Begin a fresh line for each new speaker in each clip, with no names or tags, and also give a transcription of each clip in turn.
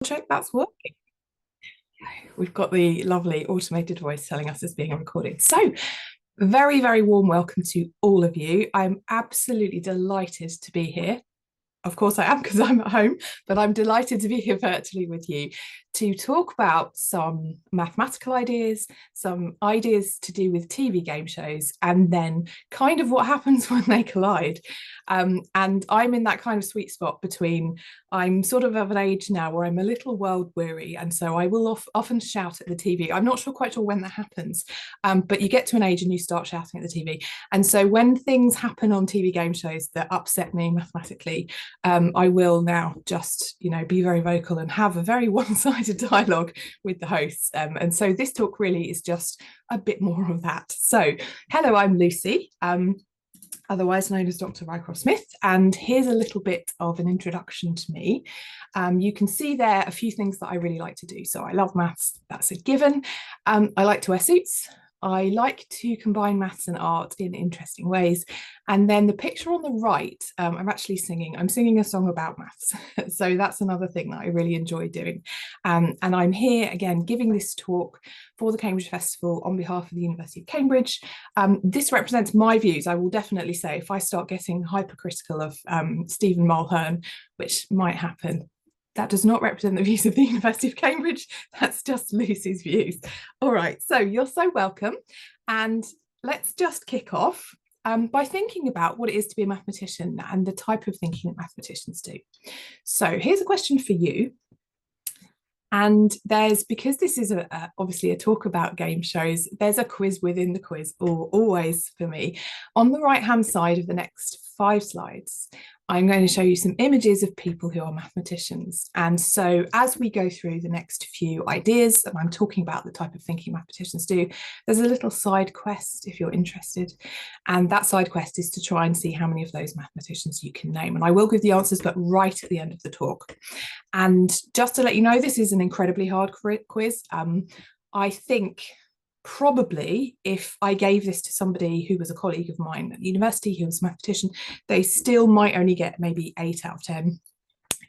Check that's working. We've got the lovely automated voice telling us it's being recorded. So, very, very warm welcome to all of you. I'm absolutely delighted to be here. Of course, I am because I'm at home, but I'm delighted to be here virtually with you to talk about some mathematical ideas, some ideas to do with TV game shows, and then kind of what happens when they collide. And I'm in that kind of sweet spot between I'm sort of an age now where I'm a little world weary, and so I will often shout at the TV. I'm not quite sure when that happens, but you get to an age and you start shouting at the TV. And so when things happen on TV game shows that upset me mathematically, I will now just, be very vocal and have a very one-sided dialogue with the hosts. And so this talk really is just a bit more of that. So, hello, I'm Lucy, otherwise known as Dr. Rycroft-Smith, and here's a little bit of an introduction to me. You can see there a few things that I really like to do. So I love maths, that's a given. I like to wear suits. I like to combine maths and art in interesting ways. And then the picture on the right, I'm actually singing. I'm singing a song about maths. So that's another thing that I really enjoy doing. And I'm here again giving this talk for the Cambridge Festival on behalf of the University of Cambridge. This represents my views. I will definitely say if I start getting hypercritical of Stephen Mulhern, which might happen, that does not represent the views of the University of Cambridge. That's just Lucy's views. All right, so you're so welcome. And let's just kick off by thinking about what it is to be a mathematician and the type of thinking that mathematicians do. So here's a question for you. And because this is obviously a talk about game shows, there's a quiz within the quiz, always for me. On the right-hand side of the next 5 slides, I'm going to show you some images of people who are mathematicians. And so as we go through the next few ideas, and I'm talking about the type of thinking mathematicians do, there's a little side quest if you're interested. And that side quest is to try and see how many of those mathematicians you can name. And I will give the answers, but right at the end of the talk. And just to let you know, this is an incredibly hard quiz. I think probably if I gave this to somebody who was a colleague of mine at the university who was a mathematician, they still might only get maybe 8 out of 10.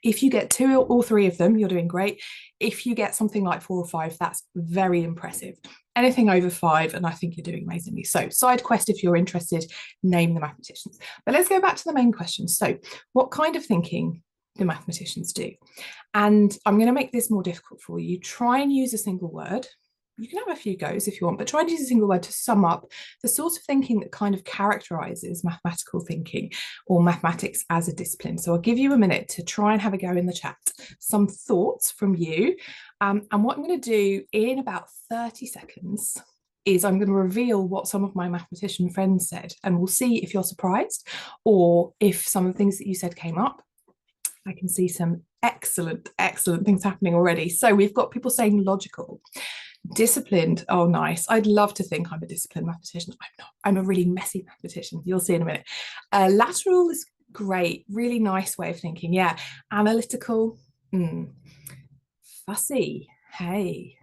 If you get 2 or 3 of them, you're doing great. If you get something like 4 or 5, that's very impressive. Anything over 5, and I think you're doing amazingly. So side quest, if you're interested, name the mathematicians. But let's go back to the main question. So what kind of thinking do mathematicians do? And I'm going to make this more difficult for you. Try and use a single word. You can have a few goes if you want, but try and use a single word to sum up the sort of thinking that kind of characterizes mathematical thinking or mathematics as a discipline. So I'll give you a minute to try and have a go in the chat. Some thoughts from you. And what I'm going to do in about 30 seconds is I'm going to reveal what some of my mathematician friends said, and we'll see if you're surprised or if some of the things that you said came up. I can see some excellent things happening already. So we've got people saying logical. Disciplined, oh nice. I'd love to think I'm a disciplined mathematician. I'm not. I'm a really messy mathematician. You'll see in a minute. Lateral is great, really nice way of thinking. Yeah. Analytical, fussy. Hey,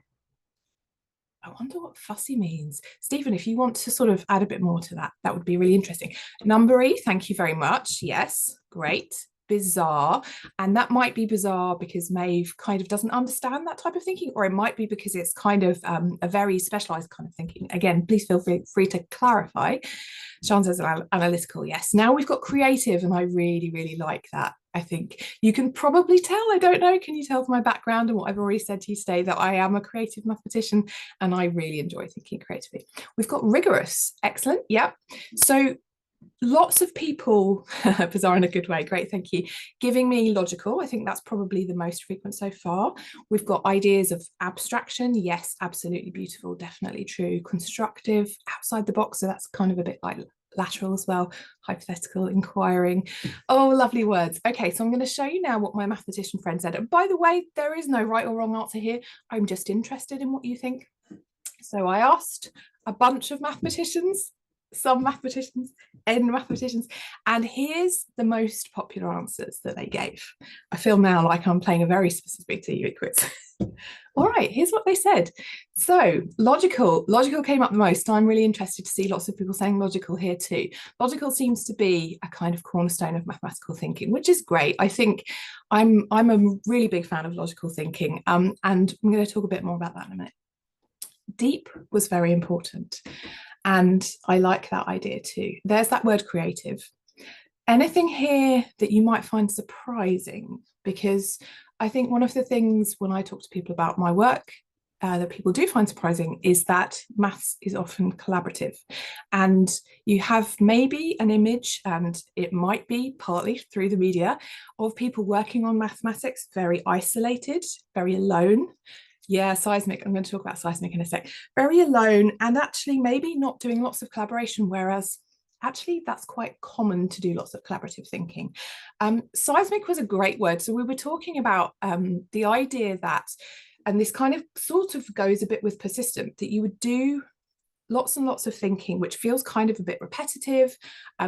I wonder what fussy means. Stephen, if you want to sort of add a bit more to that, that would be really interesting. Numbery, thank you very much. Yes, great. Bizarre, and that might be bizarre because Maeve kind of doesn't understand that type of thinking, or it might be because it's kind of a very specialized kind of thinking. Again, please feel free to clarify. Sean says analytical, yes. Now we've got creative, and I really like that. I think you can probably tell, I don't know, can you tell from my background and what I've already said to you today that I am a creative mathematician and I really enjoy thinking creatively. We've got rigorous, excellent, yep. So lots of people, bizarre in a good way, great, thank you, giving me logical. I think that's probably the most frequent so far. We've got ideas of abstraction, yes, absolutely beautiful, definitely true. Constructive, outside the box, so that's kind of a bit like lateral as well. Hypothetical, inquiring, oh, lovely words. Okay, so I'm going to show you now what my mathematician friend said. And by the way, there is no right or wrong answer here. I'm just interested in what you think. So I asked a bunch of mathematicians, some mathematicians, and mathematicians, and here's the most popular answers that they gave. I feel now like I'm playing a very specific TV quiz. All right, here's what they said. So logical came up the most. I'm really interested to see lots of people saying logical here too. Logical seems to be a kind of cornerstone of mathematical thinking, which is great. I think I'm a really big fan of logical thinking, and I'm going to talk a bit more about that in a minute. Deep was very important, and I like that idea too. There's that word creative. Anything here that you might find surprising? Because I think one of the things when I talk to people about my work that people do find surprising is that maths is often collaborative, and you have maybe an image, and it might be partly through the media, of people working on mathematics very isolated, very alone. Yeah, seismic. I'm going to talk about seismic in a sec. Very alone, and actually maybe not doing lots of collaboration, whereas actually that's quite common to do lots of collaborative thinking. Seismic was a great word. So we were talking about the idea that, and this kind of sort of goes a bit with persistent, that you would do lots and lots of thinking, which feels kind of a bit repetitive.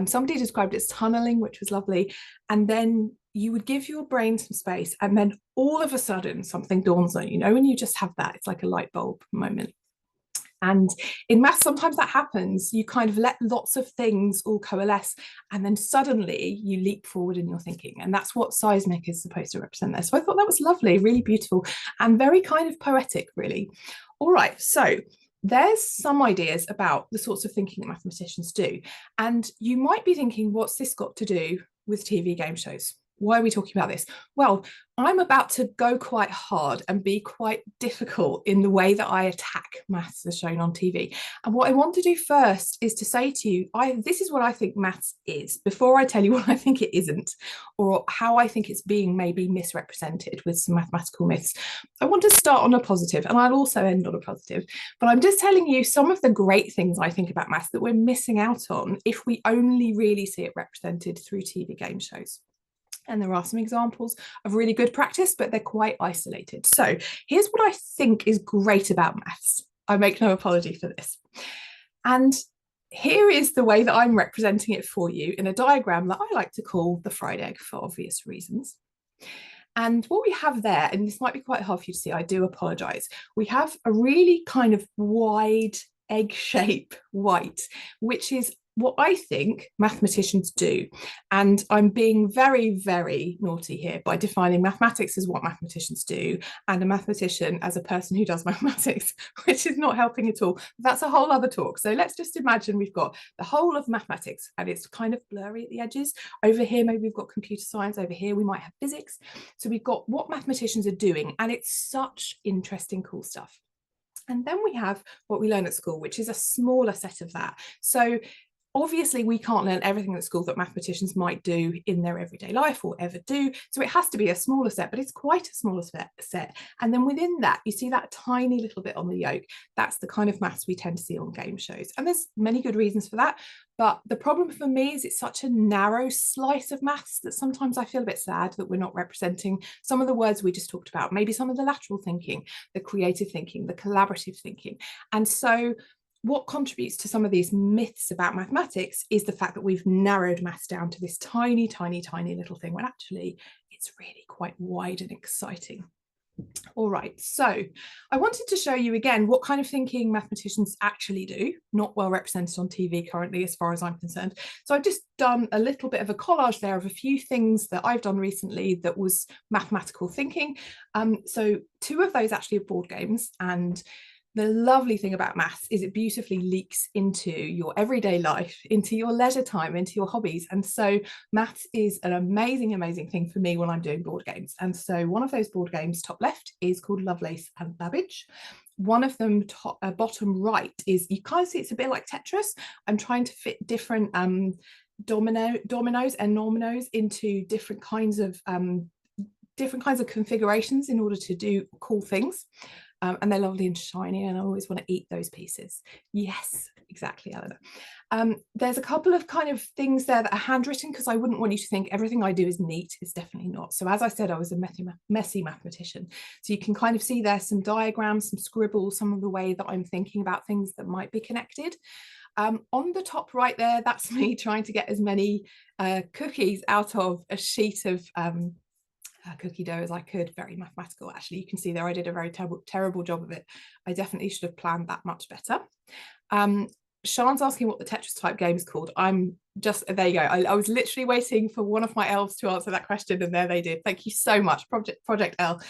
Somebody described it as tunneling, which was lovely. And then you would give your brain some space, and then all of a sudden something dawns on you, when you just have that, it's like a light bulb moment. And in maths, sometimes that happens. You kind of let lots of things all coalesce, and then suddenly you leap forward in your thinking. And that's what seismic is supposed to represent there. So I thought that was lovely, really beautiful, and very kind of poetic, really. All right, so there's some ideas about the sorts of thinking that mathematicians do. And you might be thinking, what's this got to do with TV game shows? Why are we talking about this? Well, I'm about to go quite hard and be quite difficult in the way that I attack maths as shown on TV. And what I want to do first is to say to you, this is what I think maths is, before I tell you what I think it isn't, or how I think it's being maybe misrepresented with some mathematical myths. I want to start on a positive, and I'll also end on a positive, but I'm just telling you some of the great things I think about maths that we're missing out on if we only really see it represented through TV game shows. And there are some examples of really good practice, but they're quite isolated. So here's what I think is great about maths. I make no apology for this. And here is the way that I'm representing it for you in a diagram that I like to call the fried egg, for obvious reasons. And what we have there, and this might be quite hard for you to see, I do apologize. We have a really kind of wide egg shape white, which is what I think mathematicians do. And I'm being very, very naughty here by defining mathematics as what mathematicians do, and a mathematician as a person who does mathematics, which is not helping at all. That's a whole other talk. So let's just imagine we've got the whole of mathematics, and it's kind of blurry at the edges. Over here, maybe we've got computer science. Over here, we might have physics. So we've got what mathematicians are doing, and it's such interesting, cool stuff. And then we have what we learn at school, which is a smaller set of that. So obviously, we can't learn everything at school that mathematicians might do in their everyday life or ever do. So it has to be a smaller set, but it's quite a smaller set. And then within that, you see that tiny little bit on the yolk. That's the kind of maths we tend to see on game shows. And there's many good reasons for that. But the problem for me is it's such a narrow slice of maths that sometimes I feel a bit sad that we're not representing some of the words we just talked about, maybe some of the lateral thinking, the creative thinking, the collaborative thinking. And so what contributes to some of these myths about mathematics is the fact that we've narrowed maths down to this tiny, tiny, tiny little thing, when actually it's really quite wide and exciting. All right, so I wanted to show you again what kind of thinking mathematicians actually do, not well represented on TV currently as far as I'm concerned. So I've just done a little bit of a collage there of a few things that I've done recently that was mathematical thinking. So two of those actually are board games, and the lovely thing about maths is it beautifully leaks into your everyday life, into your leisure time, into your hobbies. And so maths is an amazing, amazing thing for me when I'm doing board games. And so one of those board games, top left, is called Lovelace and Babbage. One of them, bottom right, is, you kind of see it's a bit like Tetris. I'm trying to fit different dominoes and norminos into different kinds of configurations in order to do cool things. And they're lovely and shiny, and I always want to eat those pieces. Yes, exactly, Eleanor. There's a couple of kind of things there that are handwritten, because I wouldn't want you to think everything I do is neat. It's definitely not. So as I said, I was a messy mathematician. So you can kind of see there some diagrams, some scribbles, some of the way that I'm thinking about things that might be connected. On the top right there, that's me trying to get as many cookies out of a sheet of cookie dough as I could, very mathematical. Actually, you can see there I did a very terrible job of it. I definitely should have planned that much better. Sean's asking what the Tetris type game is called. I'm just, there you go. I was literally waiting for one of my elves to answer that question, and there they did. Thank you so much, Project L.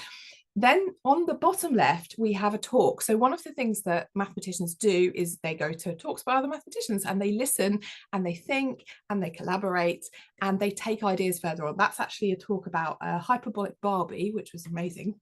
Then on the bottom left, we have a talk. So one of the things that mathematicians do is they go to talks by other mathematicians and they listen and they think and they collaborate and they take ideas further on. That's actually a talk about hyperbolic Barbie, which was amazing.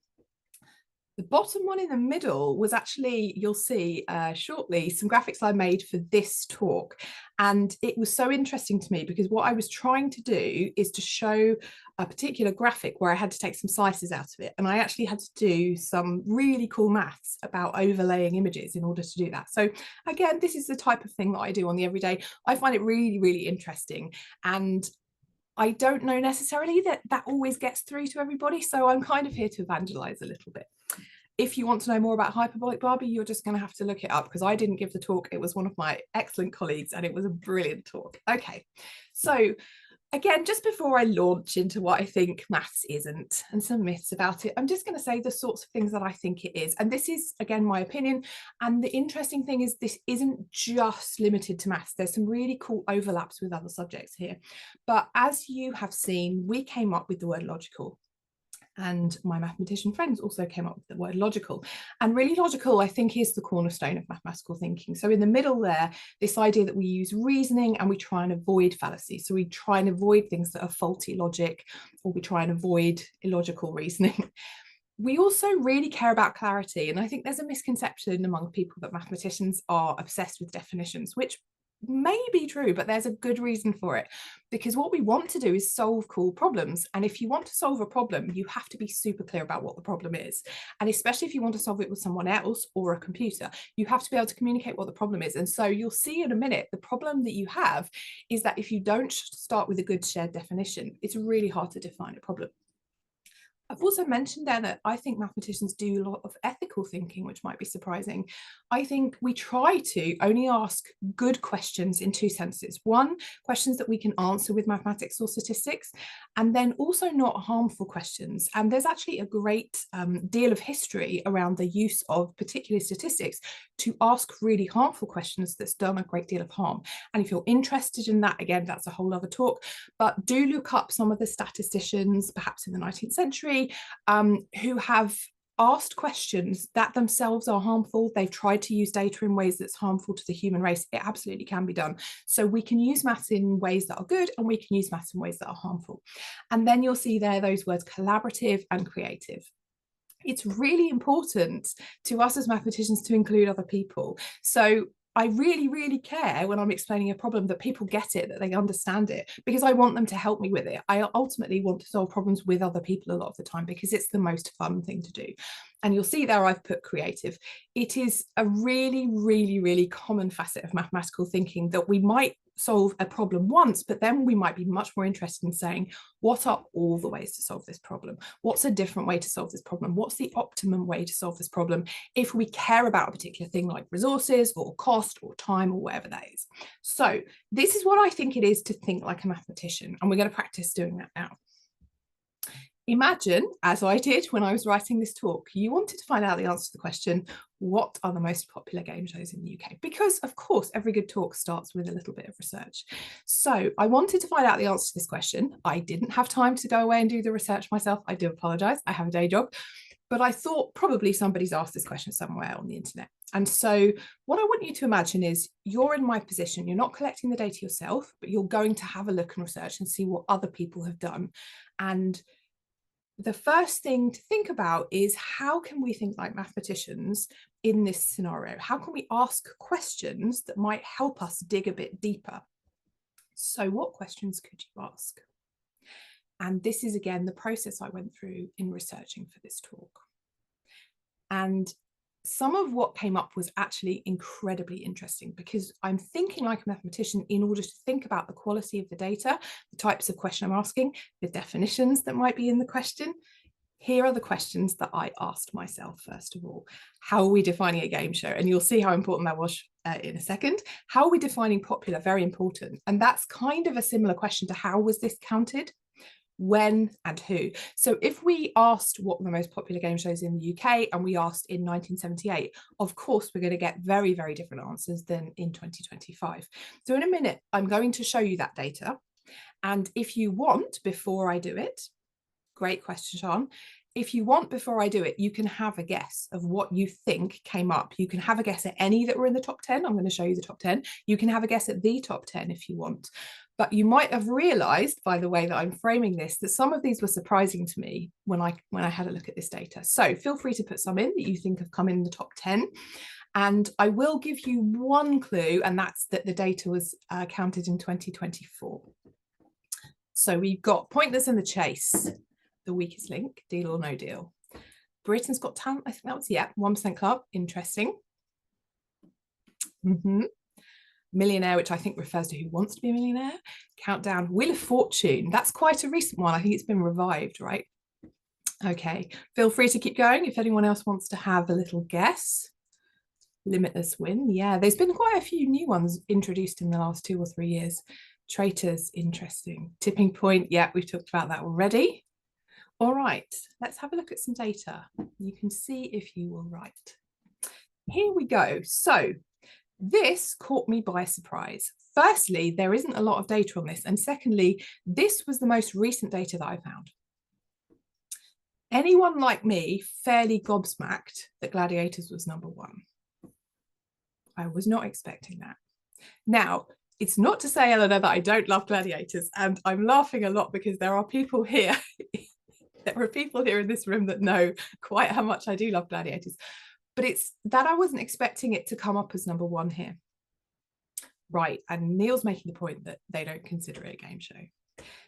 The bottom one in the middle was actually, you'll see shortly, some graphics I made for this talk. And it was so interesting to me because what I was trying to do is to show a particular graphic where I had to take some slices out of it. And I actually had to do some really cool maths about overlaying images in order to do that. So again, this is the type of thing that I do on the everyday. I find it really, really interesting. And I don't know necessarily that always gets through to everybody. So I'm kind of here to evangelize a little bit. If you want to know more about hyperbolic Barbie, you're just going to have to look it up because I didn't give the talk. It was one of my excellent colleagues and it was a brilliant talk. Okay, so again, just before I launch into what I think maths isn't and some myths about it, I'm just going to say the sorts of things that I think it is. And this is, again, my opinion. And the interesting thing is this isn't just limited to maths. There's some really cool overlaps with other subjects here. But as you have seen, we came up with the word logical. And my mathematician friends also came up with the word logical. And really logical, I think, is the cornerstone of mathematical thinking. So in the middle there, this idea that we use reasoning and we try and avoid fallacy. So we try and avoid things that are faulty logic, or we try and avoid illogical reasoning. We also really care about clarity. And I think there's a misconception among people that mathematicians are obsessed with definitions, which may be true, but there's a good reason for it, because what we want to do is solve cool problems. And if you want to solve a problem, you have to be super clear about what the problem is. And especially if you want to solve it with someone else or a computer, you have to be able to communicate what the problem is. And so you'll see in a minute, the problem that you have is that if you don't start with a good shared definition, it's really hard to define a problem. I've also mentioned there that I think mathematicians do a lot of ethical thinking, which might be surprising. I think we try to only ask good questions in two senses. One, questions that we can answer with mathematics or statistics, and then also not harmful questions. And there's actually a great deal of history around the use of particularly statistics to ask really harmful questions that's done a great deal of harm. And if you're interested in that, again, that's a whole other talk, but do look up some of the statisticians, perhaps in the 19th century, who have asked questions that themselves are harmful. They've tried to use data in ways that's harmful to the human race. It absolutely can be done. So we can use maths in ways that are good and we can use maths in ways that are harmful. And then you'll see there those words collaborative and creative. It's really important to us as mathematicians to include other people. So I really, really care when I'm explaining a problem that people get it, that they understand it, because I want them to help me with it. I ultimately want to solve problems with other people a lot of the time because it's the most fun thing to do. And you'll see there I've put creative. It is a really, really, really common facet of mathematical thinking that we might solve a problem once, but then we might be much more interested in saying, what are all the ways to solve this problem? What's a different way to solve this problem? What's the optimum way to solve this problem if we care about a particular thing like resources or cost or time or whatever that is? So this is what I think it is to think like a mathematician, and we're going to practice doing that now. Imagine, as I did when I was writing this talk, you wanted to find out the answer to the question, what are the most popular game shows in the UK? Because, of course, every good talk starts with a little bit of research. So I wanted to find out the answer to this question. I didn't have time to go away and do the research myself. I do apologise. I have a day job. But I thought probably somebody's asked this question somewhere on the internet. And so what I want you to imagine is you're in my position. You're not collecting the data yourself, but you're going to have a look and research and see what other people have done. And the first thing to think about is, how can we think like mathematicians in this scenario? How can we ask questions that might help us dig a bit deeper? So what questions could you ask? And this is, again, the process I went through in researching for this talk. And some of what came up was actually incredibly interesting, because I'm thinking like a mathematician in order to think about the quality of the data, the types of question I'm asking, the definitions that might be in the question. Here are the questions that I asked myself, first of all. How are we defining a game show? And you'll see how important that was in a second. How are we defining popular? Very important. And that's kind of a similar question to how was this counted? when, and who. So if we asked what were the most popular game shows in the UK and we asked in 1978, of course, we're going to get very, very different answers than in 2025. So in a minute, I'm going to show you that data. And if you want, before I do it, great question, Sean. If you want, before I do it, you can have a guess of what you think came up. You can have a guess at any that were in the top 10. I'm going to show you the top 10. You can have a guess at the top 10 if you want. But you might have realized by the way that I'm framing this, that some of these were surprising to me when I had a look at this data. So feel free to put some in that you think have come in the top 10. And I will give you one clue, and that's that the data was counted in 2024. So we've got Pointless in the Chase, The Weakest Link, Deal or No Deal. Britain's Got Talent, I think that was, yeah, 1% Club, interesting. Millionaire, which I think refers to Who Wants to Be a Millionaire. Countdown, Wheel of Fortune, that's quite a recent one. I think it's been revived, right? Okay, feel free to keep going if anyone else wants to have a little guess. Limitless Win, yeah, there's been quite a few new ones introduced in the last 2 or 3 years. Traitors, interesting. Tipping Point, yeah, we've talked about that already. All right, let's have a look at some data. You can see if you were right. Here we go. So this caught me by surprise. Firstly, there isn't a lot of data on this. And secondly, this was the most recent data that I found. Anyone like me fairly gobsmacked that Gladiators was #1? I was not expecting that. Now, it's not to say, Eleanor, that I don't love Gladiators, and I'm laughing a lot because there are people here there are people here in this room that know quite how much I do love Gladiators, but it's that I wasn't expecting it to come up as #1 here. Right, and Neil's making the point that they don't consider it a game show.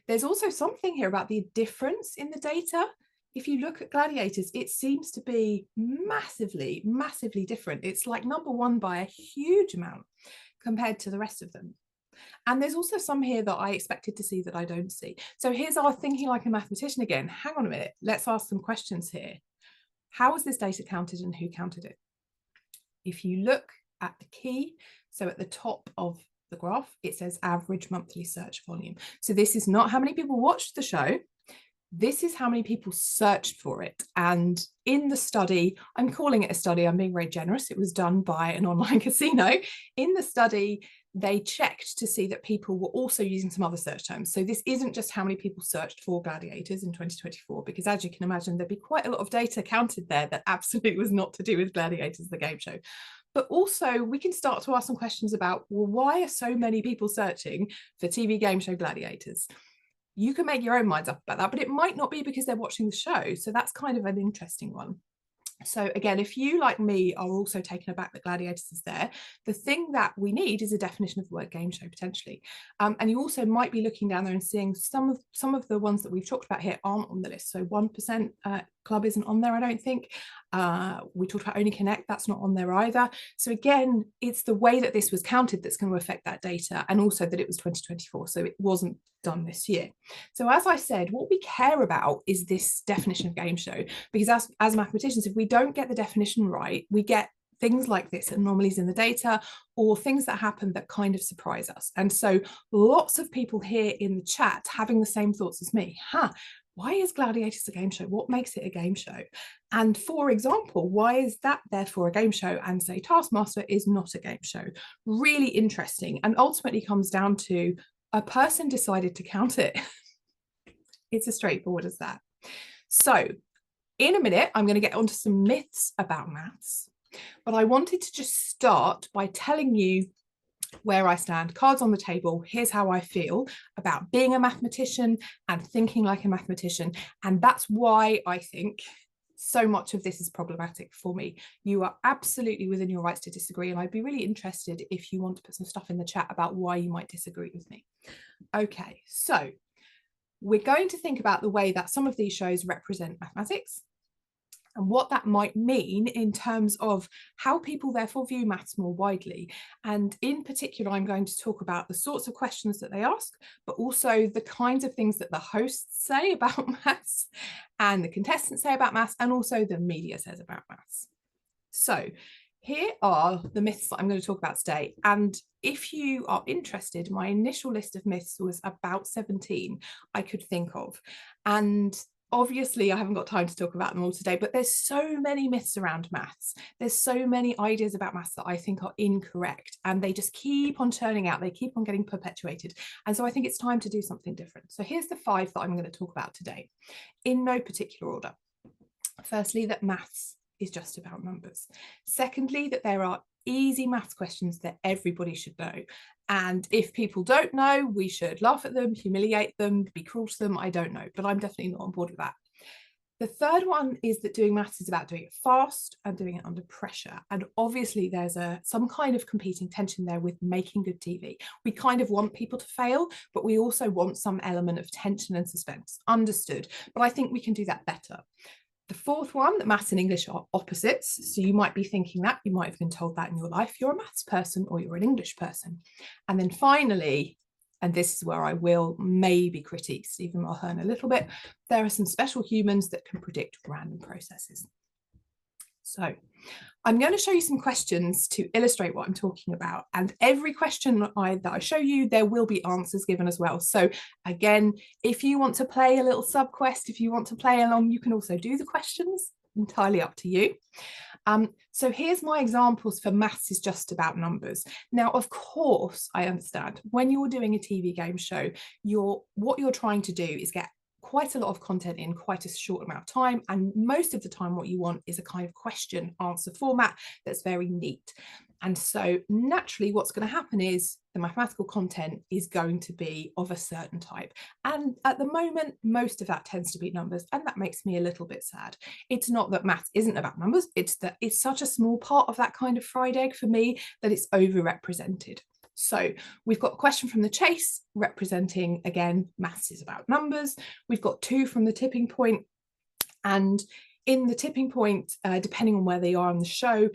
There's also something here about the difference in the data. If you look at Gladiators, it seems to be massively, massively different. It's like #1 by a huge amount compared to the rest of them. And there's also some here that I expected to see that I don't see. So here's our thinking like a mathematician again. Hang on a minute, let's ask some questions here. How was this data counted and who counted it? If you look at the key, so at the top of the graph, it says average monthly search volume. So this is not how many people watched the show. This is how many people searched for it. And in the study, I'm calling it a study, I'm being very generous, it was done by an online casino. In the study, they checked to see that people were also using some other search terms. So this isn't just how many people searched for Gladiators in 2024, because as you can imagine, there'd be quite a lot of data counted there that absolutely was not to do with Gladiators, the game show. But also we can start to ask some questions about, well, why are so many people searching for TV game show Gladiators? You can make your own minds up about that, but it might not be because they're watching the show. So that's kind of an interesting one. So again, if you, like me, are also taken aback that Gladiators is there, the thing that we need is a definition of the word game show, potentially. And you also might be looking down there and seeing some of the ones that we've talked about here aren't on the list. So 1% Club isn't on there, I don't think. We talked about Only Connect, that's not on there either. So again, it's the way that this was counted that's going to affect that data, and also that it was 2024, so it wasn't done this year. So as I said, what we care about is this definition of game show, because as mathematicians, if we don't get the definition right, we get things like this, anomalies in the data, or things that happen that kind of surprise us. And so lots of people here in the chat having the same thoughts as me. Why is Gladiators a game show? What makes it a game show? And for example, why is that therefore a game show and say Taskmaster is not a game show? Really interesting, and ultimately comes down to a person decided to count it. It's as straightforward as that. So in a minute, I'm going to get onto some myths about maths, but I wanted to just start by telling you where I stand, cards on the table. Here's how I feel about being a mathematician and thinking like a mathematician. And that's why I think so much of this is problematic for me. You are absolutely within your rights to disagree, and I'd be really interested if you want to put some stuff in the chat about why you might disagree with me. Okay, so we're going to think about the way that some of these shows represent mathematics and what that might mean in terms of how people therefore view maths more widely. And in particular, I'm going to talk about the sorts of questions that they ask, but also the kinds of things that the hosts say about maths and the contestants say about maths, and also the media says about maths. So here are the myths that I'm going to talk about today. And if you are interested, my initial list of myths was about 17 I could think of. And obviously, I haven't got time to talk about them all today, but there's so many myths around maths. There's so many ideas about maths that I think are incorrect, and they just keep on turning out. They keep on getting perpetuated. And so I think it's time to do something different. So here's the 5 that I'm going to talk about today, in no particular order. Firstly, that maths is just about numbers. Secondly, that there are easy maths questions that everybody should know. And if people don't know, we should laugh at them, humiliate them, be cruel to them. I don't know, but I'm definitely not on board with that. The third one is that doing maths is about doing it fast and doing it under pressure. And obviously there's some kind of competing tension there with making good TV. We kind of want people to fail, but we also want some element of tension and suspense. Understood. But I think we can do that better. The fourth one, that maths and English are opposites. So you might be thinking that, you might have been told that in your life, you're a maths person or you're an English person. And then finally, and this is where I will maybe critique Stephen Mulhern a little bit, there are some special humans that can predict random processes. So I'm going to show you some questions to illustrate what I'm talking about. And every question that I show you, there will be answers given as well. So again, if you want to play a little sub quest, if you want to play along, you can also do the questions, entirely up to you. So here's my examples for maths is just about numbers. Now, of course, I understand when you're doing a TV game show, what you're trying to do is get quite a lot of content in quite a short amount of time, and most of the time what you want is a kind of question answer format that's very neat. And so naturally what's going to happen is the mathematical content is going to be of a certain type, and at the moment most of that tends to be numbers, and that makes me a little bit sad. It's not that maths isn't about numbers, it's that it's such a small part of that kind of fried egg for me that it's overrepresented. So we've got a question from the chase representing, again, maths is about numbers. We've got 2 from the tipping point. And in the tipping point, depending on where they are on the show,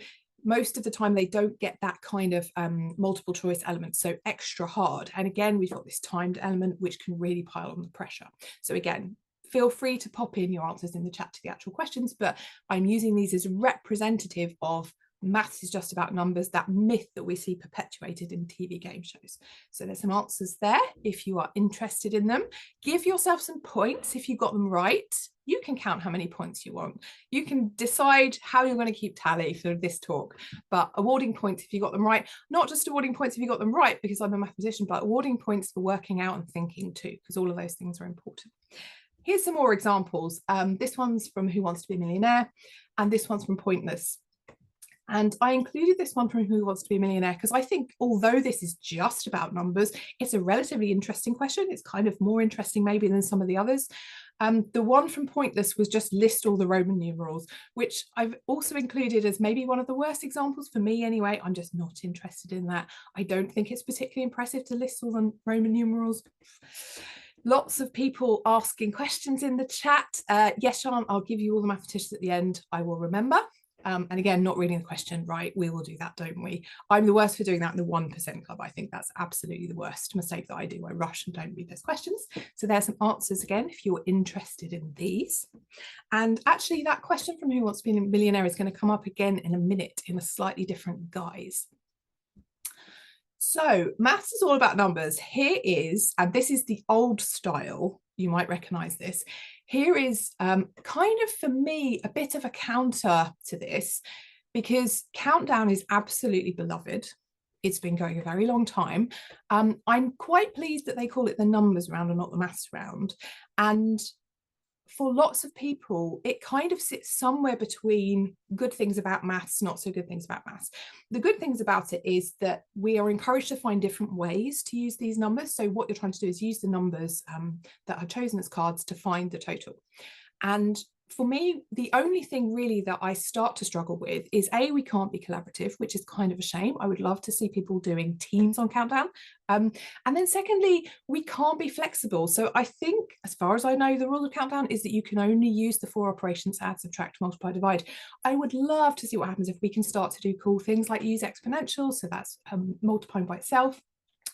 most of the time they don't get that kind of multiple choice element, so extra hard. And again, we've got this timed element, which can really pile on the pressure. So again, feel free to pop in your answers in the chat to the actual questions, but I'm using these as representative of maths is just about numbers, that myth that we see perpetuated in TV game shows. So there's some answers there if you are interested in them. Give yourself some points if you got them right. You can count how many points you want. You can decide how you're going to keep tally for this talk, but awarding points if you got them right, not just awarding points if you got them right because I'm a mathematician, but awarding points for working out and thinking too, because all of those things are important. Here's some more examples. This one's from Who Wants to Be a Millionaire, and this one's from Pointless. And I included this one from Who Wants to Be a Millionaire because I think although this is just about numbers, it's a relatively interesting question. It's kind of more interesting maybe than some of the others. The one from Pointless was just list all the Roman numerals, which I've also included as maybe one of the worst examples for me anyway. I'm just not interested in that. I don't think it's particularly impressive to list all the Roman numerals. Lots of people asking questions in the chat. Yes, Sean, I'll give you all the mathematicians at the end. I will remember. And again, not reading the question right, we will do that, don't we? I'm the worst for doing that in the 1% club. I think that's absolutely the worst mistake that I do. I rush and don't read those questions. So there's some answers again, if you're interested in these. And actually that question from Who Wants to Be a Millionaire is going to come up again in a minute in a slightly different guise. So maths is all about numbers. Here is, and this is the old style, you might recognize this. Here is kind of, for me, a bit of a counter to this, because Countdown is absolutely beloved. It's been going a very long time. I'm quite pleased that they call it the numbers round and not the maths round. And for lots of people, it kind of sits somewhere between good things about maths, not so good things about maths. The good things about it is that we are encouraged to find different ways to use these numbers. So what you're trying to do is use the numbers that are chosen as cards to find the total. And for me, the only thing really that I start to struggle with is A, we can't be collaborative, which is kind of a shame. I would love to see people doing teams on Countdown. And then secondly, we can't be flexible. So I think, as far as I know, the rule of Countdown is that you can only use the 4 operations: add, subtract, multiply, divide. I would love to see what happens if we can start to do cool things like use exponentials. So that's multiplying by itself.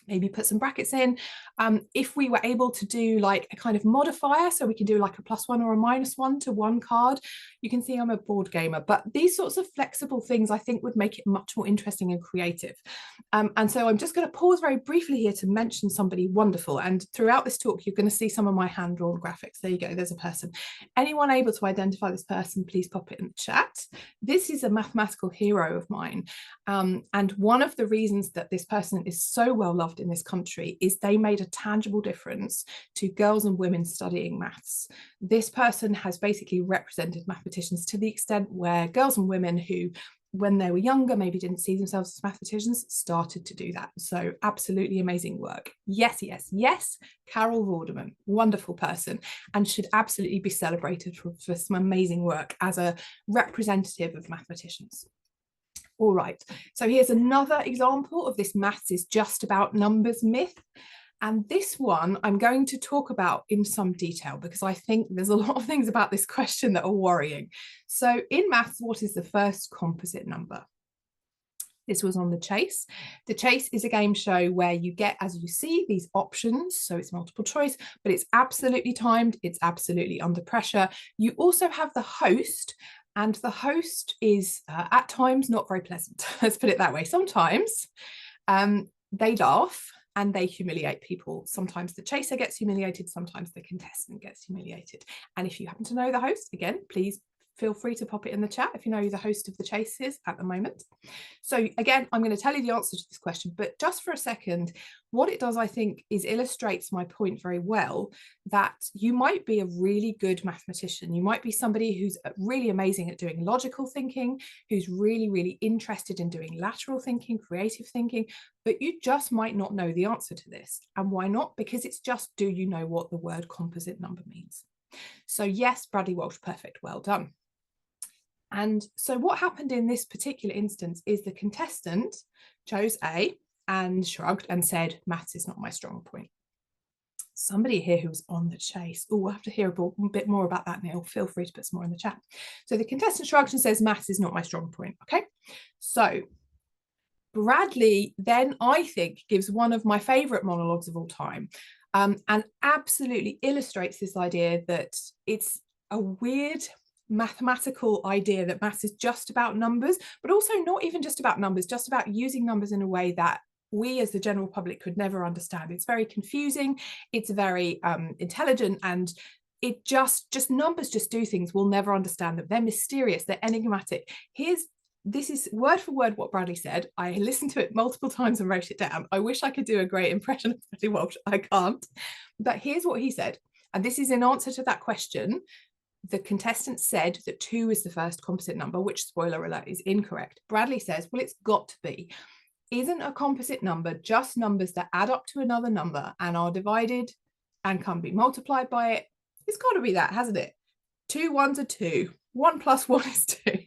maybe put some brackets in. If we were able to do like a kind of modifier, so we can do like a +1 or a -1 to one card. You can see I'm a board gamer, but these sorts of flexible things I think would make it much more interesting and creative. And so I'm just going to pause very briefly here to mention somebody wonderful. And throughout this talk, you're going to see some of my hand-drawn graphics. There you go, there's a person. Anyone able to identify this person, please pop it in the chat. This is a mathematical hero of mine. And one of the reasons that this person is so well loved in this country is they made a tangible difference to girls and women studying maths. This person has basically represented mathematicians to the extent where girls and women who, when they were younger, maybe didn't see themselves as mathematicians, started to do that. So absolutely amazing work. Yes, yes, yes, Carol Vorderman, wonderful person, and should absolutely be celebrated for some amazing work as a representative of mathematicians. All right, so here's another example of this maths is just about numbers myth. And this one I'm going to talk about in some detail because I think there's a lot of things about this question that are worrying. So in maths, what is the first composite number? This was on The Chase. The Chase is a game show where you get, as you see, these options. So it's multiple choice, but it's absolutely timed. It's absolutely under pressure. You also have the host, and the host is at times not very pleasant. Let's put it that way. Sometimes they laugh and they humiliate people. Sometimes the chaser gets humiliated, sometimes the contestant gets humiliated. And if you happen to know the host, again, please feel free to pop it in the chat if you know who the host of The Chase is at the moment. So again, I'm going to tell you the answer to this question, but just for a second, what it does, I think, is illustrates my point very well, that you might be a really good mathematician. You might be somebody who's really amazing at doing logical thinking, who's really, really interested in doing lateral thinking, creative thinking, but you just might not know the answer to this. And why not? Because it's just, do you know what the word composite number means? So yes, Bradley Walsh, perfect, well done. And so what happened in this particular instance is the contestant chose A and shrugged and said, maths is not my strong point. Somebody here who was on The Chase. Oh, we'll have to hear a bit more about that, Neil. Feel free to put some more in the chat. So the contestant shrugged and says, maths is not my strong point. Okay, so Bradley then, I think, gives one of my favorite monologues of all time, and absolutely illustrates this idea that it's a weird mathematical idea that maths is just about numbers, but also not even just about numbers, just about using numbers in a way that we as the general public could never understand. It's very confusing, it's very intelligent, and it just numbers just do things. We'll never understand them. They're mysterious, they're enigmatic. This is word for word what Bradley said. I listened to it multiple times and wrote it down. I wish I could do a great impression of Bradley Walsh. I can't. But here's what he said. And this is in answer to that question. The contestant said that 2 is the first composite number, which, spoiler alert, is incorrect. Bradley says, well, it's got to be. Isn't a composite number just numbers that add up to another number and are divided and can be multiplied by it? It's got to be that, hasn't it? 2 ones are 2. 1 plus 1 is 2.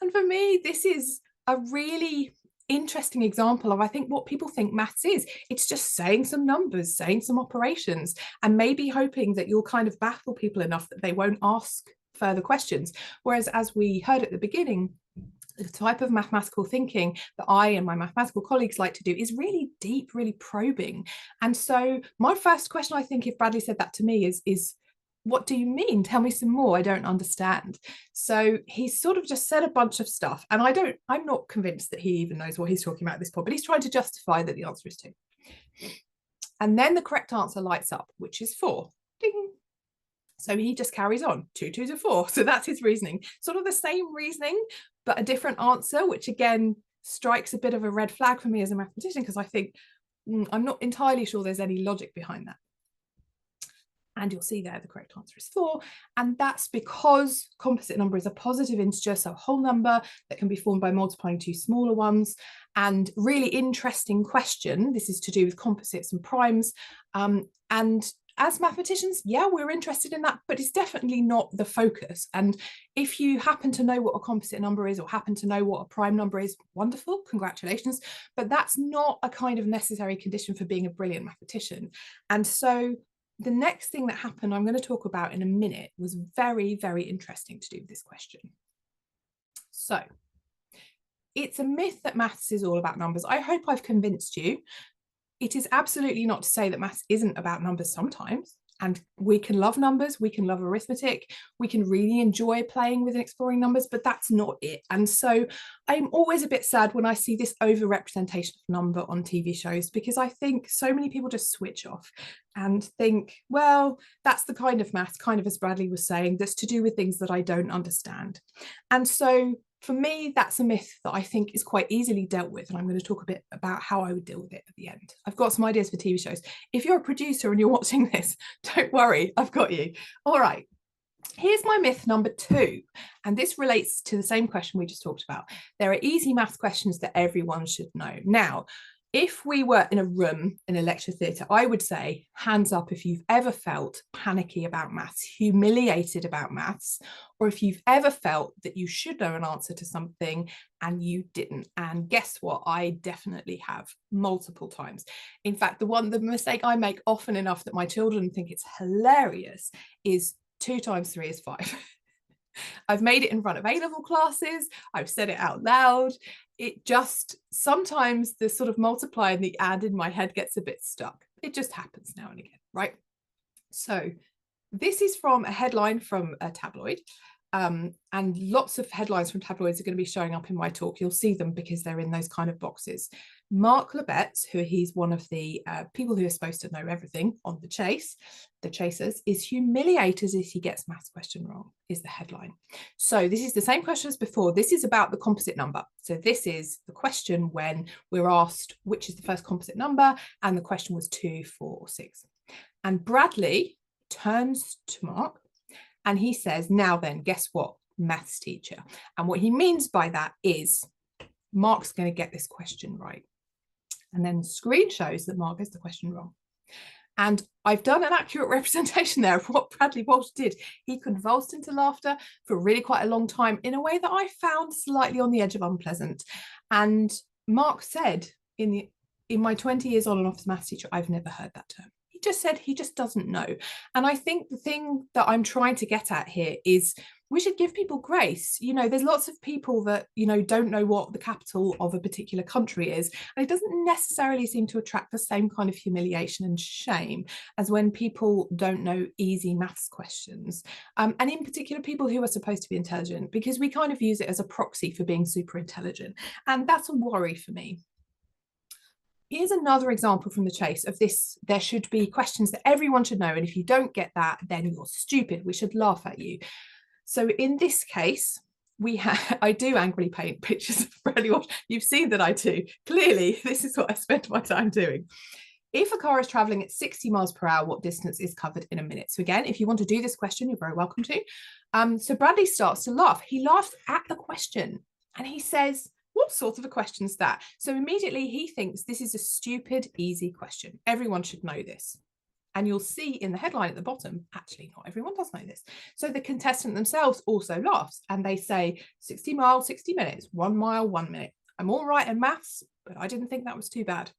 And for me, this is a really interesting example of, I think, what people think maths is. It's just saying some numbers, saying some operations, and maybe hoping that you'll kind of baffle people enough that they won't ask further questions. Whereas, as we heard at the beginning, the type of mathematical thinking that I and my mathematical colleagues like to do is really deep, really probing. And so my first question, I think, if Bradley said that to me is what do you mean? Tell me some more. I don't understand. So he's sort of just said a bunch of stuff. And I'm not convinced that he even knows what he's talking about at this point, but he's trying to justify that the answer is 2. And then the correct answer lights up, which is 4. Ding. So he just carries on, 2 2s are 4. So that's his reasoning. Sort of the same reasoning, but a different answer, which again strikes a bit of a red flag for me as a mathematician, because I think I'm not entirely sure there's any logic behind that. And you'll see there the correct answer is 4. And that's because composite number is a positive integer, so a whole number that can be formed by multiplying 2 smaller ones. And really interesting question. This is to do with composites and primes. And as mathematicians, yeah, we're interested in that, but it's definitely not the focus. And if you happen to know what a composite number is or happen to know what a prime number is, wonderful, congratulations. But that's not a kind of necessary condition for being a brilliant mathematician. And so the next thing that happened, I'm going to talk about in a minute, was very, very interesting to do with this question. So it's a myth that maths is all about numbers. I hope I've convinced you it is absolutely not to say that maths isn't about numbers sometimes. And we can love numbers, we can love arithmetic, we can really enjoy playing with and exploring numbers, but that's not it. And so I'm always a bit sad when I see this overrepresentation of number on TV shows, because I think so many people just switch off and think, well, that's the kind of maths, kind of as Bradley was saying, that's to do with things that I don't understand. And so for me, that's a myth that I think is quite easily dealt with. And I'm going to talk a bit about how I would deal with it at the end. I've got some ideas for TV shows. If you're a producer and you're watching this, don't worry, I've got you. All right. Here's my myth number 2, and this relates to the same question we just talked about. There are easy maths questions that everyone should know. Now, if we were in a room in a lecture theatre, I would say, hands up if you've ever felt panicky about maths, humiliated about maths, or if you've ever felt that you should know an answer to something and you didn't. And guess what? I definitely have, multiple times. In fact, the mistake I make often enough that my children think it's hilarious is 2 times 3 is 5. I've made it in front of A-level classes. I've said it out loud. It just, sometimes the sort of multiply and the add in my head gets a bit stuck. It just happens now and again, right? So this is from a headline from a tabloid. And lots of headlines from tabloids are going to be showing up in my talk. You'll see them because they're in those kind of boxes. Mark Lebetz, he's one of the people who are supposed to know everything on The Chase, The Chasers, is humiliated as he gets maths question wrong, is the headline. So this is the same question as before. This is about the composite number. So this is the question when we're asked which is the first composite number, and the question was 2, 4, or 6. And Bradley turns to Mark and he says, now then, guess what, maths teacher? And what he means by that is Mark's going to get this question right. And then the screen shows that Mark gets the question wrong. And I've done an accurate representation there of what Bradley Walsh did. He convulsed into laughter for really quite a long time in a way that I found slightly on the edge of unpleasant. And Mark said, in my 20 years on and off as maths teacher, I've never heard that term. Just said he just doesn't know. And I think the thing that I'm trying to get at here is we should give people grace. You know, there's lots of people that, you know, don't know what the capital of a particular country is. And it doesn't necessarily seem to attract the same kind of humiliation and shame as when people don't know easy maths questions. And in particular, people who are supposed to be intelligent, because we kind of use it as a proxy for being super intelligent. And that's a worry for me. Here's another example from The Chase of this. There should be questions that everyone should know. And if you don't get that, then you're stupid. We should laugh at you. So in this case, I do angrily paint pictures of Bradley Walsh. You've seen that I do. Clearly, this is what I spend my time doing. If a car is traveling at 60 miles per hour, what distance is covered in a minute? So again, if you want to do this question, you're very welcome to. So Bradley starts to laugh. He laughs at the question and he says, what sort of a question is that? So immediately he thinks this is a stupid, easy question. Everyone should know this. And you'll see in the headline at the bottom, actually, not everyone does know this. So the contestant themselves also laughs and they say 60 miles, 60 minutes, 1 mile, 1 minute. I'm all right in maths, but I didn't think that was too bad.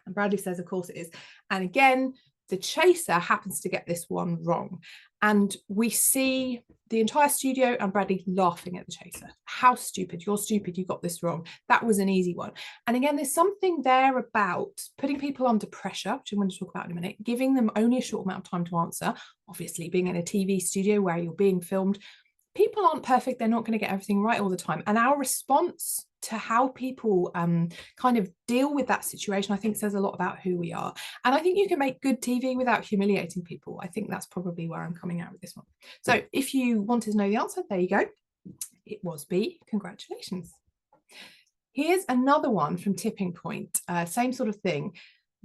And Bradley says, of course it is. And again, the chaser happens to get this one wrong. And we see the entire studio and Bradley laughing at the chaser. How stupid, you're stupid, you got this wrong. That was an easy one. And again, there's something there about putting people under pressure, which I'm going to talk about in a minute, giving them only a short amount of time to answer. Obviously, being in a TV studio where you're being filmed, people aren't perfect. They're not going to get everything right all the time. And our response to how people kind of deal with that situation, I think says a lot about who we are. And I think you can make good TV without humiliating people. I think that's probably where I'm coming out with this one. So if you wanted to know the answer, there you go. It was B. Congratulations. Here's another one from Tipping Point. Same sort of thing.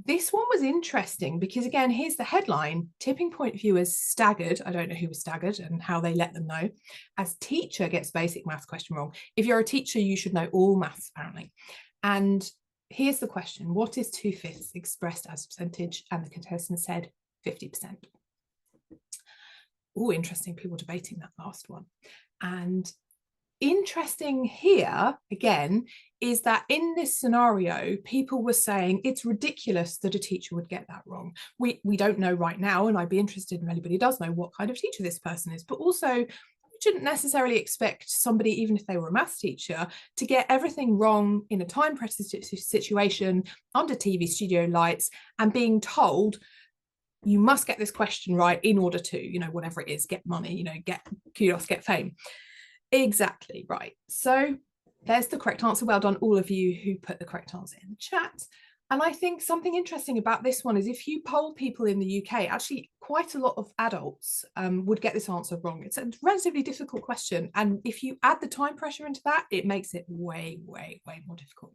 This one was interesting because, again, here's the headline. Tipping Point viewers staggered. I don't know who was staggered and how they let them know. As teacher gets basic maths question wrong. If you're a teacher, you should know all maths, apparently. And here's the question. What is 2/5 expressed as a percentage? And the contestant said 50%. Oh, interesting. People debating that last one. And interesting here, again, is that in this scenario, people were saying it's ridiculous that a teacher would get that wrong. We don't know right now, and I'd be interested if anybody does know what kind of teacher this person is, but also shouldn't necessarily expect somebody, even if they were a maths teacher, to get everything wrong in a time pressure situation under TV studio lights and being told, you must get this question right in order to, you know, whatever it is, get money, you know, get kudos, get fame. Exactly right. So there's the correct answer. Well done, all of you who put the correct answer in the chat. And I think something interesting about this one is if you poll people in the UK, actually quite a lot of adults would get this answer wrong. It's a relatively difficult question. And if you add the time pressure into that, it makes it way, way, way more difficult.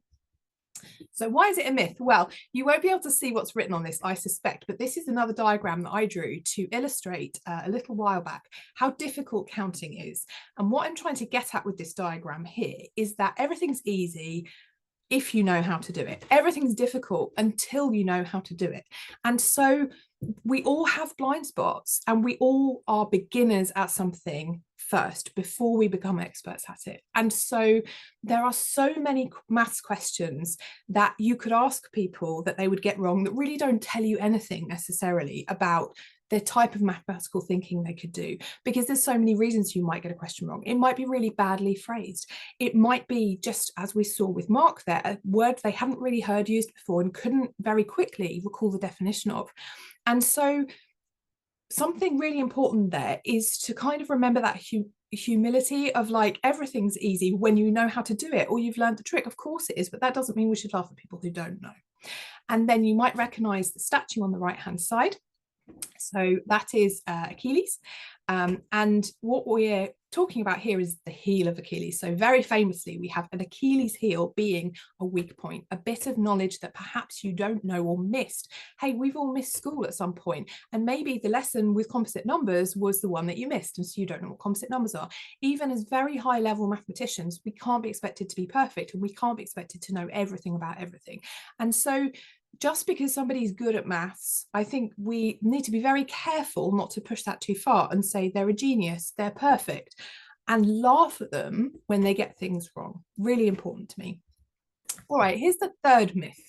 So why is it a myth? Well, you won't be able to see what's written on this, I suspect, but this is another diagram that I drew to illustrate a little while back how difficult counting is. And what I'm trying to get at with this diagram here is that everything's easy if you know how to do it. Everything's difficult until you know how to do it. And so we all have blind spots and we all are beginners at something first before we become experts at it. And so there are so many maths questions that you could ask people that they would get wrong that really don't tell you anything necessarily about the type of mathematical thinking they could do, because there's so many reasons you might get a question wrong. It might be really badly phrased. It might be, just as we saw with Mark there, a word they hadn't really heard used before and couldn't very quickly recall the definition of. And so something really important there is to kind of remember that humility of like, everything's easy when you know how to do it, or you've learned the trick. Of course it is, but that doesn't mean we should laugh at people who don't know. And then you might recognize the statue on the right hand side. So that is Achilles. And what we're talking about here is the heel of Achilles. So very famously, we have an Achilles heel being a weak point, a bit of knowledge that perhaps you don't know or missed. Hey, we've all missed school at some point, and maybe the lesson with composite numbers was the one that you missed, and so you don't know what composite numbers are. Even as very high level mathematicians, we can't be expected to be perfect, and we can't be expected to know everything about everything. And so just because somebody's good at maths, I think we need to be very careful not to push that too far and say they're a genius, they're perfect, and laugh at them when they get things wrong. Really important to me. All right, here's the third myth.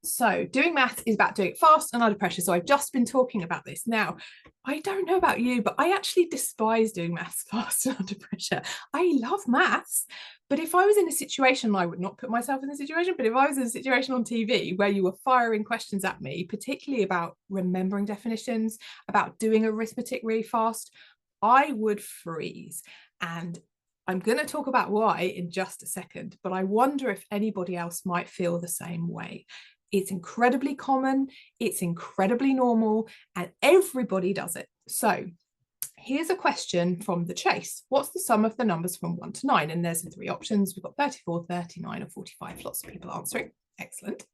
So doing maths is about doing it fast and under pressure. So I've just been talking about this. Now, I don't know about you, but I actually despise doing maths fast and under pressure. I love maths, but if I was in a situation, I would not put myself in the situation, but if I was in a situation on TV where you were firing questions at me, particularly about remembering definitions, about doing arithmetic really fast, I would freeze. And I'm going to talk about why in just a second, but I wonder if anybody else might feel the same way. It's incredibly common, it's incredibly normal, and everybody does it. So here's a question from the chase. What's the sum of the numbers from 1 to 9? And there's the three options. We've got 34, 39, and 45. Lots of people answering. Excellent.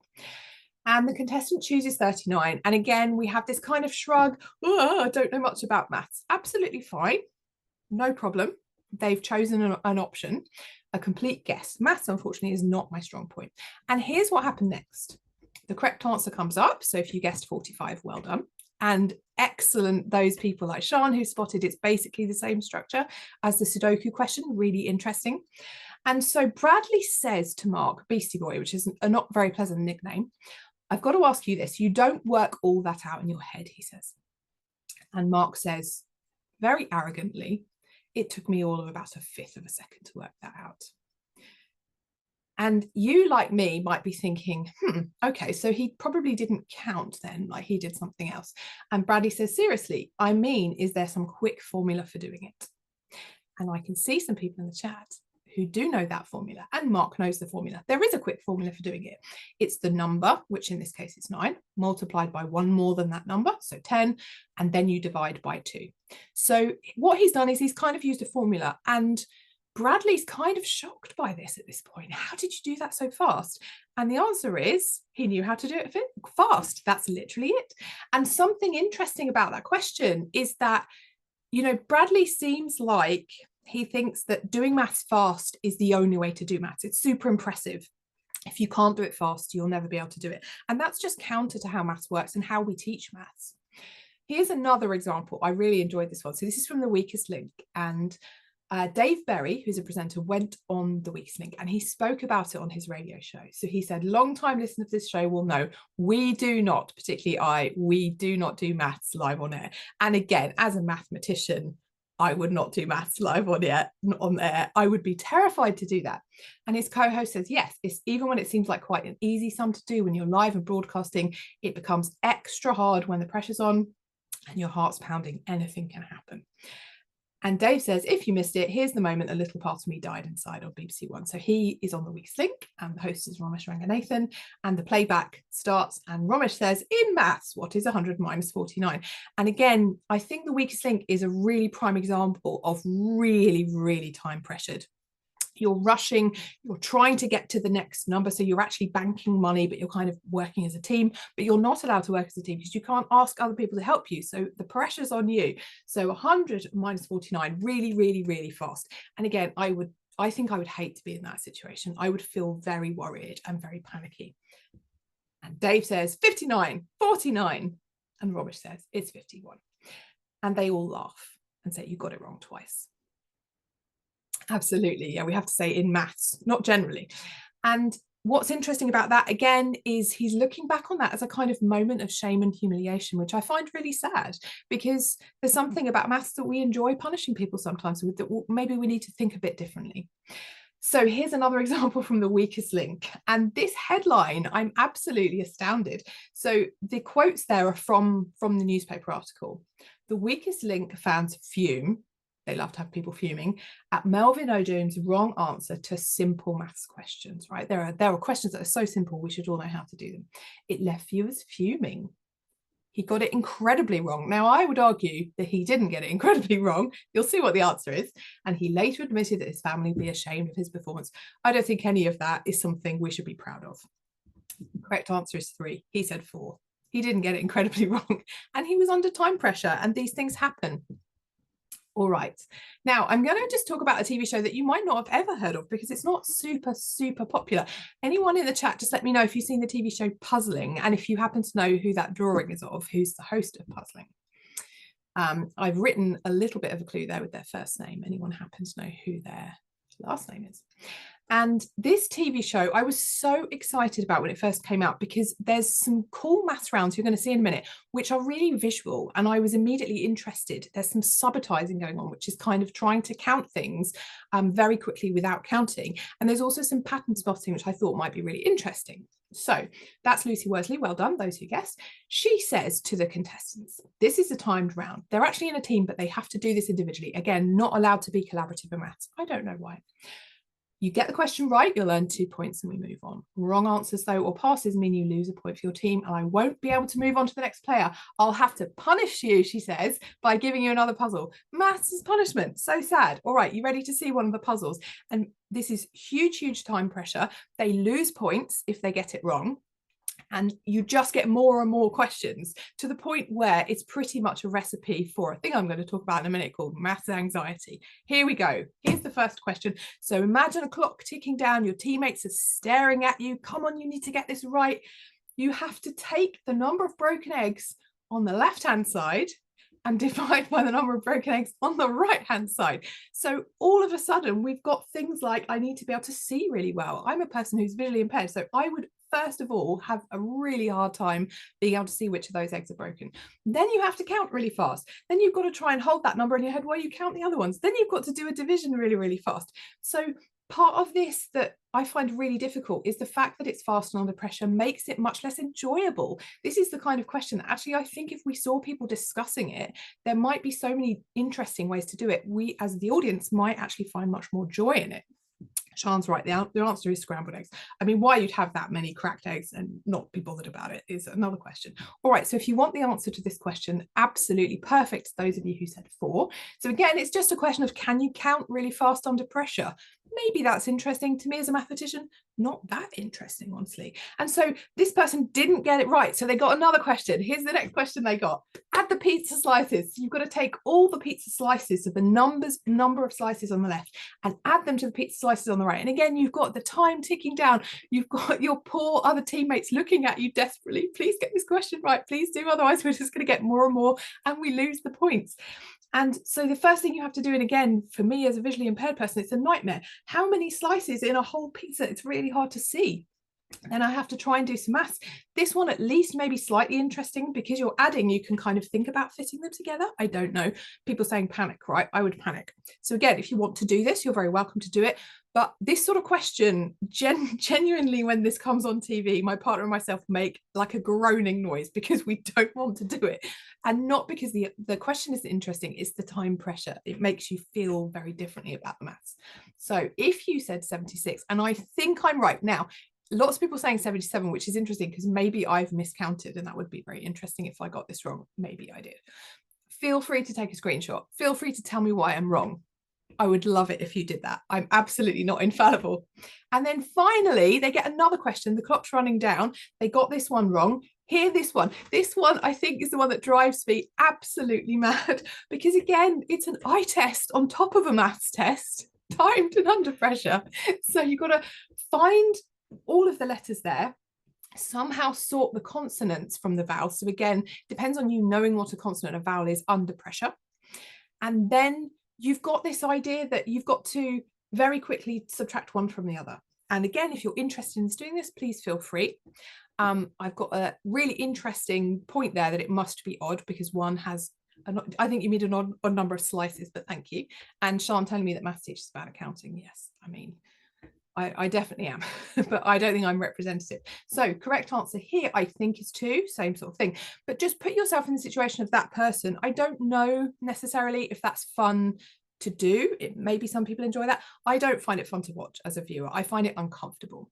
And the contestant chooses 39. And again, we have this kind of shrug. Oh, I don't know much about maths. Absolutely fine. No problem. They've chosen an option, a complete guess. Maths, unfortunately, is not my strong point. And here's what happened next. The correct answer comes up. So if you guessed 45, well done. And excellent, those people like Sean who spotted it's basically the same structure as the Sudoku question. Really interesting. And so Bradley says to Mark, Beastie Boy, which is a not very pleasant nickname, I've got to ask you this. You don't work all that out in your head, he says. And Mark says, very arrogantly, it took me all of about a fifth of a second to work that out. And you, like me, might be thinking, okay, so he probably didn't count then, like he did something else. And Bradley says, seriously, I mean, is there some quick formula for doing it? And I can see some people in the chat who do know that formula, and Mark knows the formula. There is a quick formula for doing it. It's the number, which in this case is 9, multiplied by 1 more than that number, so 10, and then you divide by 2. So what he's done is he's kind of used a formula, and Bradley's kind of shocked by this at this point. How did you do that so fast? And the answer is he knew how to do it fast. That's literally it. And something interesting about that question is that, you know, Bradley seems like he thinks that doing maths fast is the only way to do maths. It's super impressive. If you can't do it fast, you'll never be able to do it. And that's just counter to how maths works and how we teach maths. Here's another example. I really enjoyed this one. So this is from The Weakest Link, and Dave Berry, who's a presenter, went on The Weakest Link and he spoke about it on his radio show. So he said, long-time listeners of this show will know we do not, particularly we do not do maths live on air. And again, as a mathematician, I would not do maths live on air. I would be terrified to do that. And his co-host says, yes, it's even when it seems like quite an easy sum to do when you're live and broadcasting, it becomes extra hard when the pressure's on and your heart's pounding. Anything can happen. And Dave says, if you missed it, here's the moment a little part of me died inside on BBC One. So he is on the week's link, and the host is Romesh Ranganathan, and the playback starts, and Romesh says, in maths, what is 100 minus 49? And again, I think the weakest link is a really prime example of really, really time pressured. You're rushing, you're trying to get to the next number. So you're actually banking money, but you're kind of working as a team, but you're not allowed to work as a team because you can't ask other people to help you. So the pressure's on you. So 100 minus 49, really, really, really fast. And again, I think I would hate to be in that situation. I would feel very worried and very panicky. And Dave says 59, 49. And Romesh says it's 51. And they all laugh and say, you got it wrong twice. Absolutely. Yeah, we have to say in maths, not generally. And what's interesting about that, again, is he's looking back on that as a kind of moment of shame and humiliation, which I find really sad, because there's something about maths that we enjoy punishing people sometimes with, that maybe we need to think a bit differently. So here's another example from the weakest link. And this headline, I'm absolutely astounded. So the quotes there are from the newspaper article. The weakest link fans fume. They love to have people fuming at Melvin O'Doon's wrong answer to simple maths questions, right? There are questions that are so simple, we should all know how to do them. It left viewers fuming. He got it incredibly wrong. Now, I would argue that he didn't get it incredibly wrong. You'll see what the answer is. And he later admitted that his family would be ashamed of his performance. I don't think any of that is something we should be proud of. The correct answer is 3. He said 4. He didn't get it incredibly wrong. And he was under time pressure, and these things happen. All right, now I'm going to just talk about a TV show that you might not have ever heard of because it's not super, super popular. Anyone in the chat, just let me know if you've seen the TV show Puzzling, and if you happen to know who that drawing is of, who's the host of Puzzling. I've written a little bit of a clue there with their first name. Anyone happen to know who their last name is? And this TV show, I was so excited about when it first came out because there's some cool maths rounds you're going to see in a minute, which are really visual. And I was immediately interested. There's some subitizing going on, which is kind of trying to count things very quickly without counting. And there's also some pattern spotting, which I thought might be really interesting. So that's Lucy Worsley. Well done, those who guessed. She says to the contestants, this is a timed round. They're actually in a team, but they have to do this individually. Again, not allowed to be collaborative in maths. I don't know why. You get the question right, you'll earn 2 points and we move on. Wrong answers, though, or passes mean you lose a point for your team, and I won't be able to move on to the next player. I'll have to punish you, she says, by giving you another puzzle. Maths is punishment. So sad. All right, you ready to see one of the puzzles? And this is huge, huge time pressure. They lose points if they get it wrong. And you just get more and more questions to the point where it's pretty much a recipe for a thing I'm going to talk about in a minute called maths anxiety. Here we go. Here's the first question. So imagine a clock ticking down. Your teammates are staring at you. Come on, you need to get this right. You have to take the number of broken eggs on the left-hand side and divide by the number of broken eggs on the right-hand side. So all of a sudden, we've got things like I need to be able to see really well. I'm a person who's visually impaired, so I would first of all have a really hard time being able to see which of those eggs are broken. Then you have to count really fast. Then you've got to try and hold that number in your head while you count the other ones. Then you've got to do a division really, really fast. So part of this that I find really difficult is the fact that it's fast and under pressure makes it much less enjoyable. This is the kind of question that actually I think if we saw people discussing it, there might be so many interesting ways to do it. We as the audience might actually find much more joy in it. Sean's right. The answer is scrambled eggs. I mean, why you'd have that many cracked eggs and not be bothered about it is another question. All right, so if you want the answer to this question, absolutely perfect, those of you who said 4. So again, it's just a question of can you count really fast under pressure? Maybe that's interesting to me as a mathematician, not that interesting, honestly. And so this person didn't get it right. So they got another question. Here's the next question they got. Add the pizza slices. So you've got to take all the pizza slices, so the number of slices on the left, and add them to the pizza slices on the right. And again, you've got the time ticking down. You've got your poor other teammates looking at you desperately. Please get this question right. Please do. Otherwise, we're just going to get more and more and we lose the points. And so the first thing you have to do, and again, for me as a visually impaired person, it's a nightmare. How many slices in a whole pizza? It's really hard to see. Then I have to try and do some maths. This one at least maybe slightly interesting because you're adding, you can kind of think about fitting them together. I don't know. People saying panic, right? I would panic. So again, if you want to do this, you're very welcome to do it. But this sort of question, genuinely, when this comes on TV, my partner and myself make like a groaning noise because we don't want to do it. And not because the question isn't interesting, it's the time pressure. It makes you feel very differently about the maths. So if you said 76, and I think I'm right now, lots of people saying 77, which is interesting because maybe I've miscounted, and that would be very interesting if I got this wrong. Maybe I did. Feel free to take a screenshot. Feel free to tell me why I'm wrong. I would love it if you did that. I'm absolutely not infallible. And then finally, they get another question. The clock's running down. They got this one wrong. Hear this one. This one, I think, is the one that drives me absolutely mad because, again, it's an eye test on top of a maths test, timed and under pressure. So you've got to find all of the letters there, somehow sort the consonants from the vowels. So again, depends on you knowing what a consonant and a vowel is under pressure. And then you've got this idea that you've got to very quickly subtract one from the other. And again, if you're interested in doing this, please feel free. I've got a really interesting point there that it must be odd because one has, I think you need an odd number of slices, but thank you. And Sean telling me that maths teaches about accounting. Yes, I mean, I definitely am, but I don't think I'm representative. So correct answer here, I think, is 2, same sort of thing. But just put yourself in the situation of that person. I don't know necessarily if that's fun to do. Maybe some people enjoy that. I don't find it fun to watch as a viewer. I find it uncomfortable.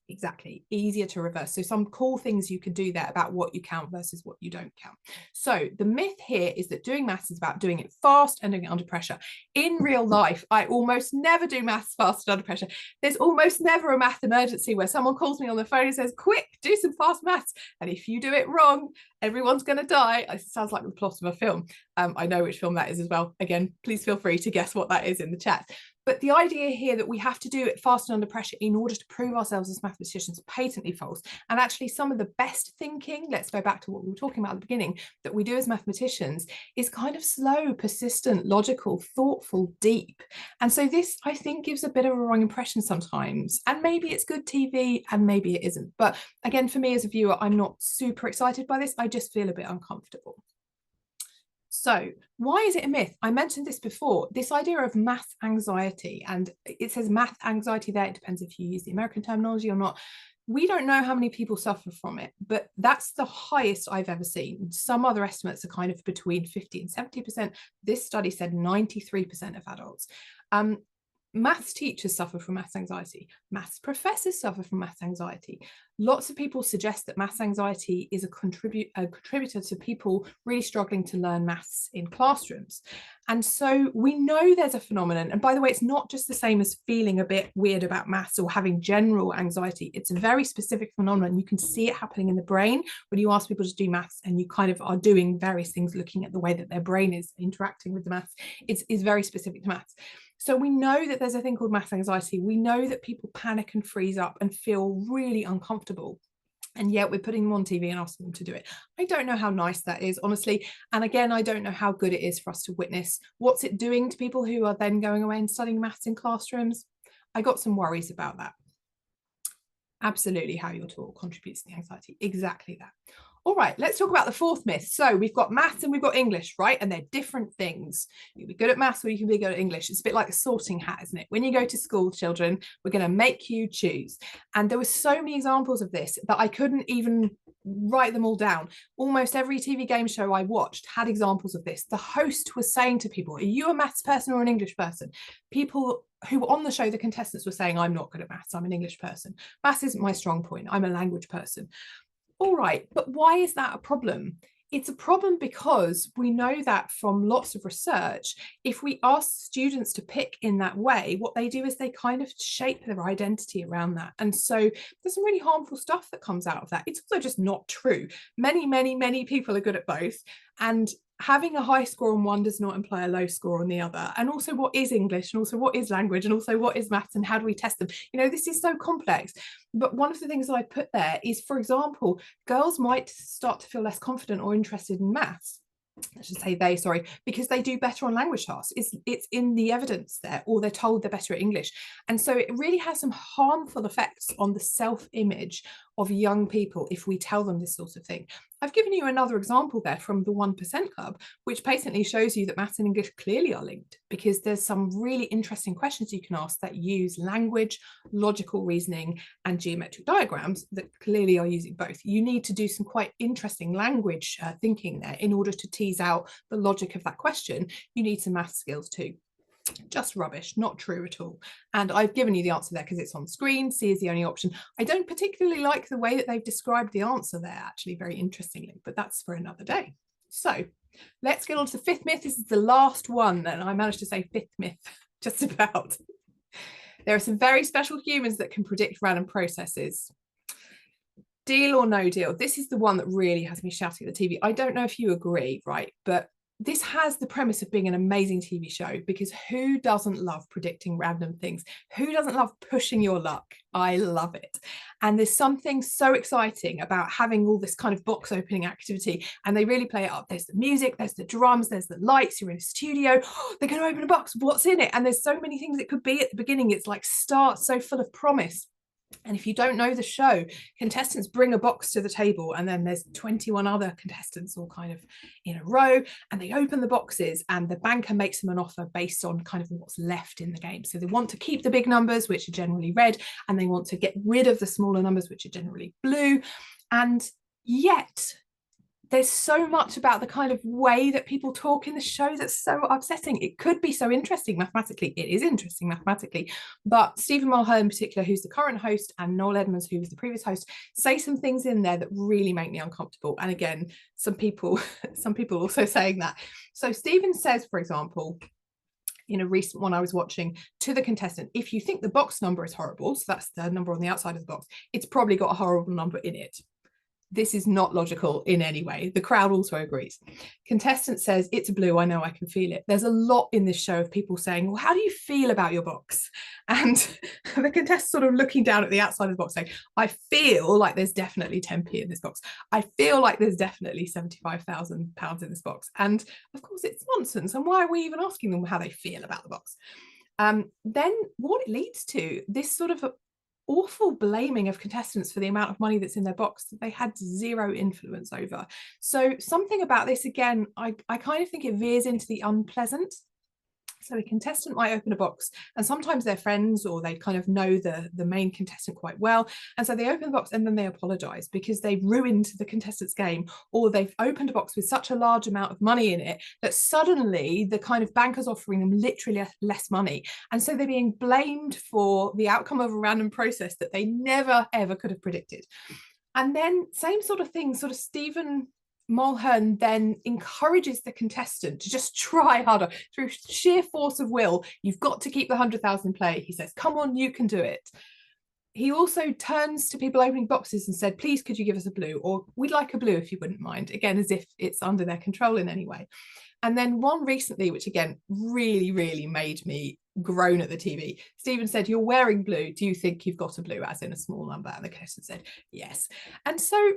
Exactly, easier to reverse. So some cool things you can do there about what you count versus what you don't count. So the myth here is that doing maths is about doing it fast and doing it under pressure. In real life, I almost never do maths fast and under pressure. There's almost never a math emergency where someone calls me on the phone and says, quick, do some fast maths. And if you do it wrong, everyone's going to die. It sounds like the plot of a film. I know which film that is as well. Again, please feel free to guess what that is in the chat. But the idea here that we have to do it fast and under pressure in order to prove ourselves as mathematicians is patently false. And actually some of the best thinking, let's go back to what we were talking about at the beginning, that we do as mathematicians is kind of slow, persistent, logical, thoughtful, deep. And so this, I think, gives a bit of a wrong impression sometimes. And maybe it's good TV and maybe it isn't. But again, for me as a viewer, I'm not super excited by this. I just feel a bit uncomfortable. So why is it a myth? I mentioned this before, this idea of math anxiety, and it says math anxiety there. It depends if you use the American terminology or not. We don't know how many people suffer from it, but that's the highest I've ever seen. Some other estimates are kind of between 50 and 70%. This study said 93% of adults. Maths teachers suffer from maths anxiety. Maths professors suffer from maths anxiety. Lots of people suggest that maths anxiety is a contributor to people really struggling to learn maths in classrooms. And so we know there's a phenomenon. And by the way, it's not just the same as feeling a bit weird about maths or having general anxiety. It's a very specific phenomenon. You can see it happening in the brain when you ask people to do maths and you kind of are doing various things, looking at the way that their brain is interacting with the maths. It's very specific to maths. So we know that there's a thing called maths anxiety. We know that people panic and freeze up and feel really uncomfortable. And yet we're putting them on TV and asking them to do it. I don't know how nice that is, honestly. And again, I don't know how good it is for us to witness. What's it doing to people who are then going away and studying maths in classrooms? I got some worries about that. Absolutely, how you're taught contributes to the anxiety. Exactly that. All right, let's talk about the fourth myth. So we've got maths and we've got English, right? And they're different things. You can be good at maths or you can be good at English. It's a bit like a sorting hat, isn't it? When you go to school, children, we're going to make you choose. And there were so many examples of this that I couldn't even write them all down. Almost every TV game show I watched had examples of this. The host was saying to people, are you a maths person or an English person? People who were on the show, the contestants were saying, I'm not good at maths, I'm an English person. Maths isn't my strong point, I'm a language person. All right, but why is that a problem? It's a problem because we know that from lots of research, if we ask students to pick in that way, what they do is they kind of shape their identity around that. And so there's some really harmful stuff that comes out of that. It's also just not true. Many people are good at both. And having a high score on one does not imply a low score on the other. And also what is English, and also what is language, and also what is maths, and how do we test them? You know, this is so complex. But one of the things that I put there is, for example, girls might start to feel less confident or interested in maths I should say they, sorry, because they do better on language tasks. It's in the evidence there, or they're told they're better at English. And so it really has some harmful effects on the self-image of young people if we tell them this sort of thing. I've given you another example there from the 1% Club, which patently shows you that maths and English clearly are linked, because there's some really interesting questions you can ask that use language, logical reasoning, and geometric diagrams that clearly are using both. You need to do some quite interesting language thinking there in order to tease out the logic of that question. You need some math skills too. Just rubbish, not true at all. And I've given you the answer there because it's on screen. C is the only option. I don't particularly like the way that they've described the answer there, actually, very interestingly, but that's for another day. So let's get on to the fifth myth. This is the last one, and I managed to say fifth myth just about. There are some very special humans that can predict random processes. Deal or no deal? This is the one that really has me shouting at the TV. I don't know if you agree, right? But this has the premise of being an amazing TV show, because who doesn't love predicting random things? Who doesn't love pushing your luck? I love it. And there's something so exciting about having all this kind of box opening activity, and they really play it up. There's the music, there's the drums, there's the lights, you're in a studio, they're going to open a box, what's in it? And there's so many things it could be at the beginning. It's like start so full of promise. And if you don't know the show, contestants bring a box to the table, and then there's 21 other contestants all kind of in a row, and they open the boxes, and the banker makes them an offer based on kind of what's left in the game. So they want to keep the big numbers, which are generally red, and they want to get rid of the smaller numbers, which are generally blue. And yet there's so much about the kind of way that people talk in the show that's so upsetting. It could be so interesting mathematically. It is interesting mathematically. But Stephen Mulhern in particular, who's the current host, and Noel Edmonds, who was the previous host, say some things in there that really make me uncomfortable. And again, some people also saying that. So Stephen says, for example, in a recent one I was watching, to the contestant, if you think the box number is horrible, so that's the number on the outside of the box, it's probably got a horrible number in it. This is not logical in any way. The crowd also agrees. Contestant says, it's a blue, I know, I can feel it. There's a lot in this show of people saying, well, how do you feel about your box? And the contestant sort of looking down at the outside of the box saying, I feel like there's definitely 10p in this box. I feel like there's definitely £75,000 in this box. And of course it's nonsense. And why are we even asking them how they feel about the box? Then what it leads to, this sort of awful blaming of contestants for the amount of money that's in their box that they had zero influence over. So something about this, again, I kind of think it veers into the unpleasant. So a contestant might open a box, and sometimes they're friends, or they kind of know the main contestant quite well. And so they open the box and then they apologize because they've ruined the contestant's game, or they've opened a box with such a large amount of money in it that suddenly the kind of banker's offering them literally less money. And so they're being blamed for the outcome of a random process that they never, ever could have predicted. And then same sort of thing, sort of Stephen Mulhern then encourages the contestant to just try harder through sheer force of will. You've got to keep the 100,000 play. He says, come on, you can do it. He also turns to people opening boxes and said, please, could you give us a blue? Or we'd like a blue if you wouldn't mind. Again, as if it's under their control in any way. And then one recently, which again, really, really made me groan at the TV. Stephen said, you're wearing blue. Do you think you've got a blue, as in a small number? And the contestant said, yes. And so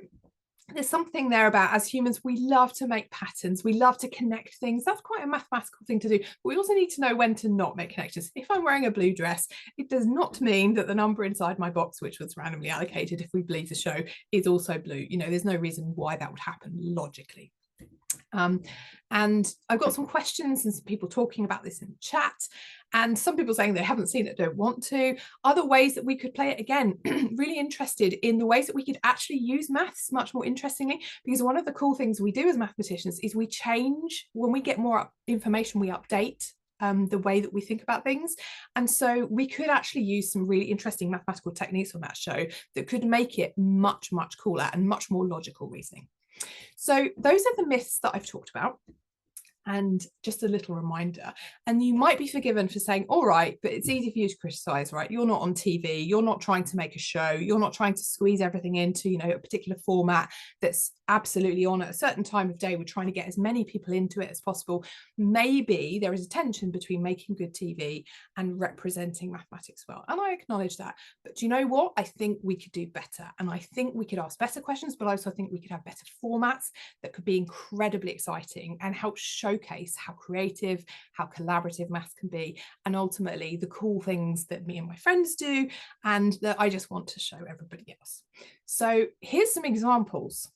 there's something there about, as humans, we love to make patterns, we love to connect things. That's quite a mathematical thing to do. But we also need to know when to not make connections. If I'm wearing a blue dress, it does not mean that the number inside my box, which was randomly allocated, if we believe the show, is also blue. You know, there's no reason why that would happen logically. And I've got some questions and some people talking about this in the chat, and some people saying they haven't seen it, don't want to. Other ways that we could play it, again, really interested in the ways that we could actually use maths much more interestingly, because one of the cool things we do as mathematicians is we change when we get more information, we update the way that we think about things. And so we could actually use some really interesting mathematical techniques on that show that could make it much, much cooler and much more logical reasoning. So those are the myths that I've talked about. And just a little reminder, and you might be forgiven for saying, all right, but it's easy for you to criticize, right? You're not on TV, you're not trying to make a show, you're not trying to squeeze everything into, a particular format that's absolutely on at a certain time of day. We're trying to get as many people into it as possible. Maybe there is a tension between making good TV and representing mathematics well, and I acknowledge that. But do you know what? I think we could do better, and I think we could ask better questions, but I also think we could have better formats that could be incredibly exciting and help showcase how creative, how collaborative maths can be, and ultimately the cool things that me and my friends do and that I just want to show everybody else. So here's some examples.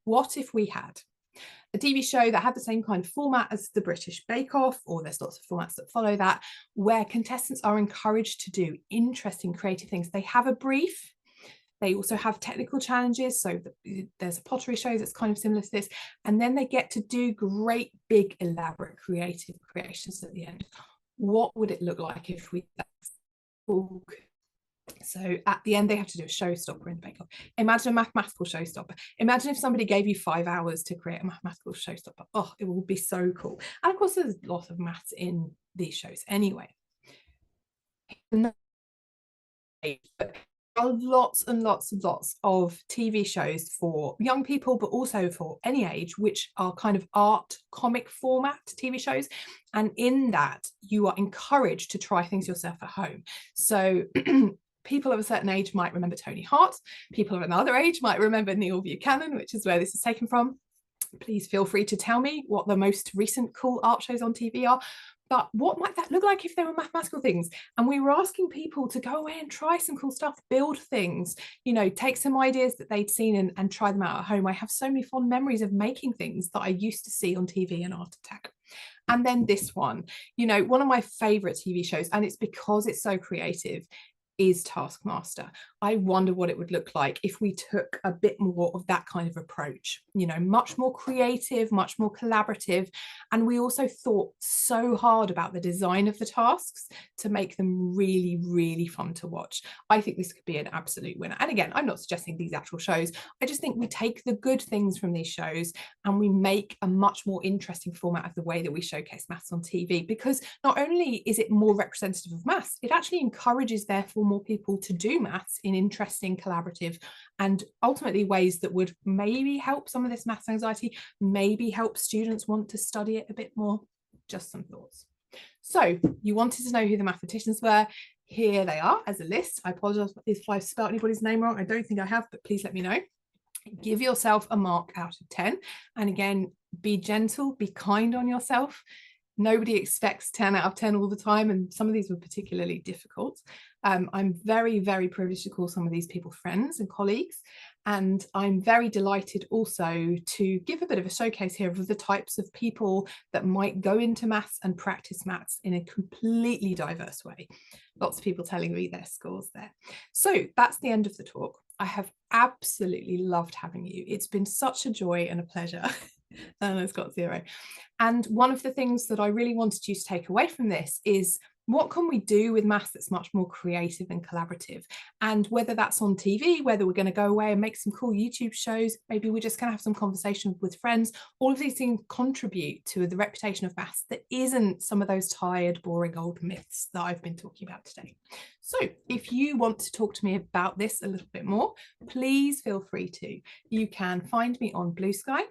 What if we had a TV show that had the same kind of format as the British Bake Off, or there's lots of formats that follow that, where contestants are encouraged to do interesting, creative things. They have a brief. They also have technical challenges. So there's a pottery show that's kind of similar to this. And then they get to do great, big, elaborate, creative creations at the end. What would it look like if we... So at the end, they have to do a showstopper in the Bake Off. Imagine a mathematical showstopper. Imagine if somebody gave you 5 hours to create a mathematical showstopper. Oh, it will be so cool. And of course, there's lots of maths in these shows anyway. But lots and lots and lots of TV shows for young people, but also for any age, which are kind of art comic format TV shows. And in that, you are encouraged to try things yourself at home. So people of a certain age might remember Tony Hart. People of another age might remember Neil Buchanan, which is where this is taken from. Please feel free to tell me what the most recent cool art shows on TV are. But what might that look like if there were mathematical things? And we were asking people to go away and try some cool stuff, build things, take some ideas that they'd seen and try them out at home. I have so many fond memories of making things that I used to see on TV and Art Attack. And then this one, one of my favorite TV shows, and it's because it's so creative, is Taskmaster. I wonder what it would look like if we took a bit more of that kind of approach, much more creative, much more collaborative. And we also thought so hard about the design of the tasks to make them really, really fun to watch. I think this could be an absolute winner. And again, I'm not suggesting these actual shows. I just think we take the good things from these shows and we make a much more interesting format of the way that we showcase maths on TV, because not only is it more representative of maths, it actually encourages, therefore, more people to do maths in interesting, collaborative, and ultimately ways that would maybe help some of this maths anxiety, maybe help students want to study it a bit more. Just some thoughts. So you wanted to know who the mathematicians were. Here they are as a list. I apologize if I've spelled anybody's name wrong. I don't think I have, but please let me know. Give yourself a mark out of 10. And again, be gentle, be kind on yourself. Nobody expects 10 out of 10 all the time, and some of these were particularly difficult. I'm very, very privileged to call some of these people friends and colleagues, and I'm very delighted also to give a bit of a showcase here of the types of people that might go into maths and practice maths in a completely diverse way. Lots of people telling me their scores there. So that's the end of the talk. I have absolutely loved having you. It's been such a joy and a pleasure. And it's got 0. And one of the things that I really wanted you to take away from this is, what can we do with maths that's much more creative and collaborative? And whether that's on TV, whether we're going to go away and make some cool YouTube shows, maybe we're just going to have some conversation with friends, all of these things contribute to the reputation of maths that isn't some of those tired, boring old myths that I've been talking about today. So if you want to talk to me about this a little bit more, please feel free to. You can find me on Blue Sky.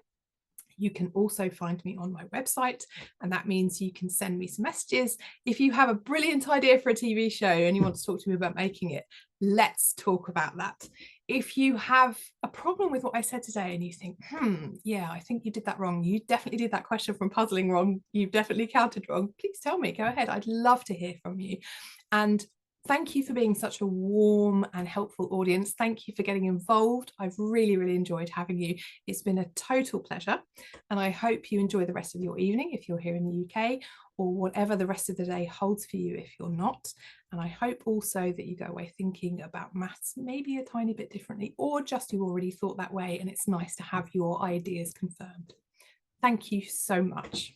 You can also find me on my website, and that means you can send me some messages. If you have a brilliant idea for a TV show and you want to talk to me about making it, let's talk about that. If you have a problem with what I said today and you think, yeah, I think you did that wrong, you definitely did that question from puzzling wrong, you've definitely counted wrong, please tell me, go ahead. I'd love to hear from you. And thank you for being such a warm and helpful audience. Thank you for getting involved. I've really, really enjoyed having you. It's been a total pleasure. And I hope you enjoy the rest of your evening if you're here in the UK, or whatever the rest of the day holds for you if you're not. And I hope also that you go away thinking about maths maybe a tiny bit differently, or just you already thought that way and it's nice to have your ideas confirmed. Thank you so much.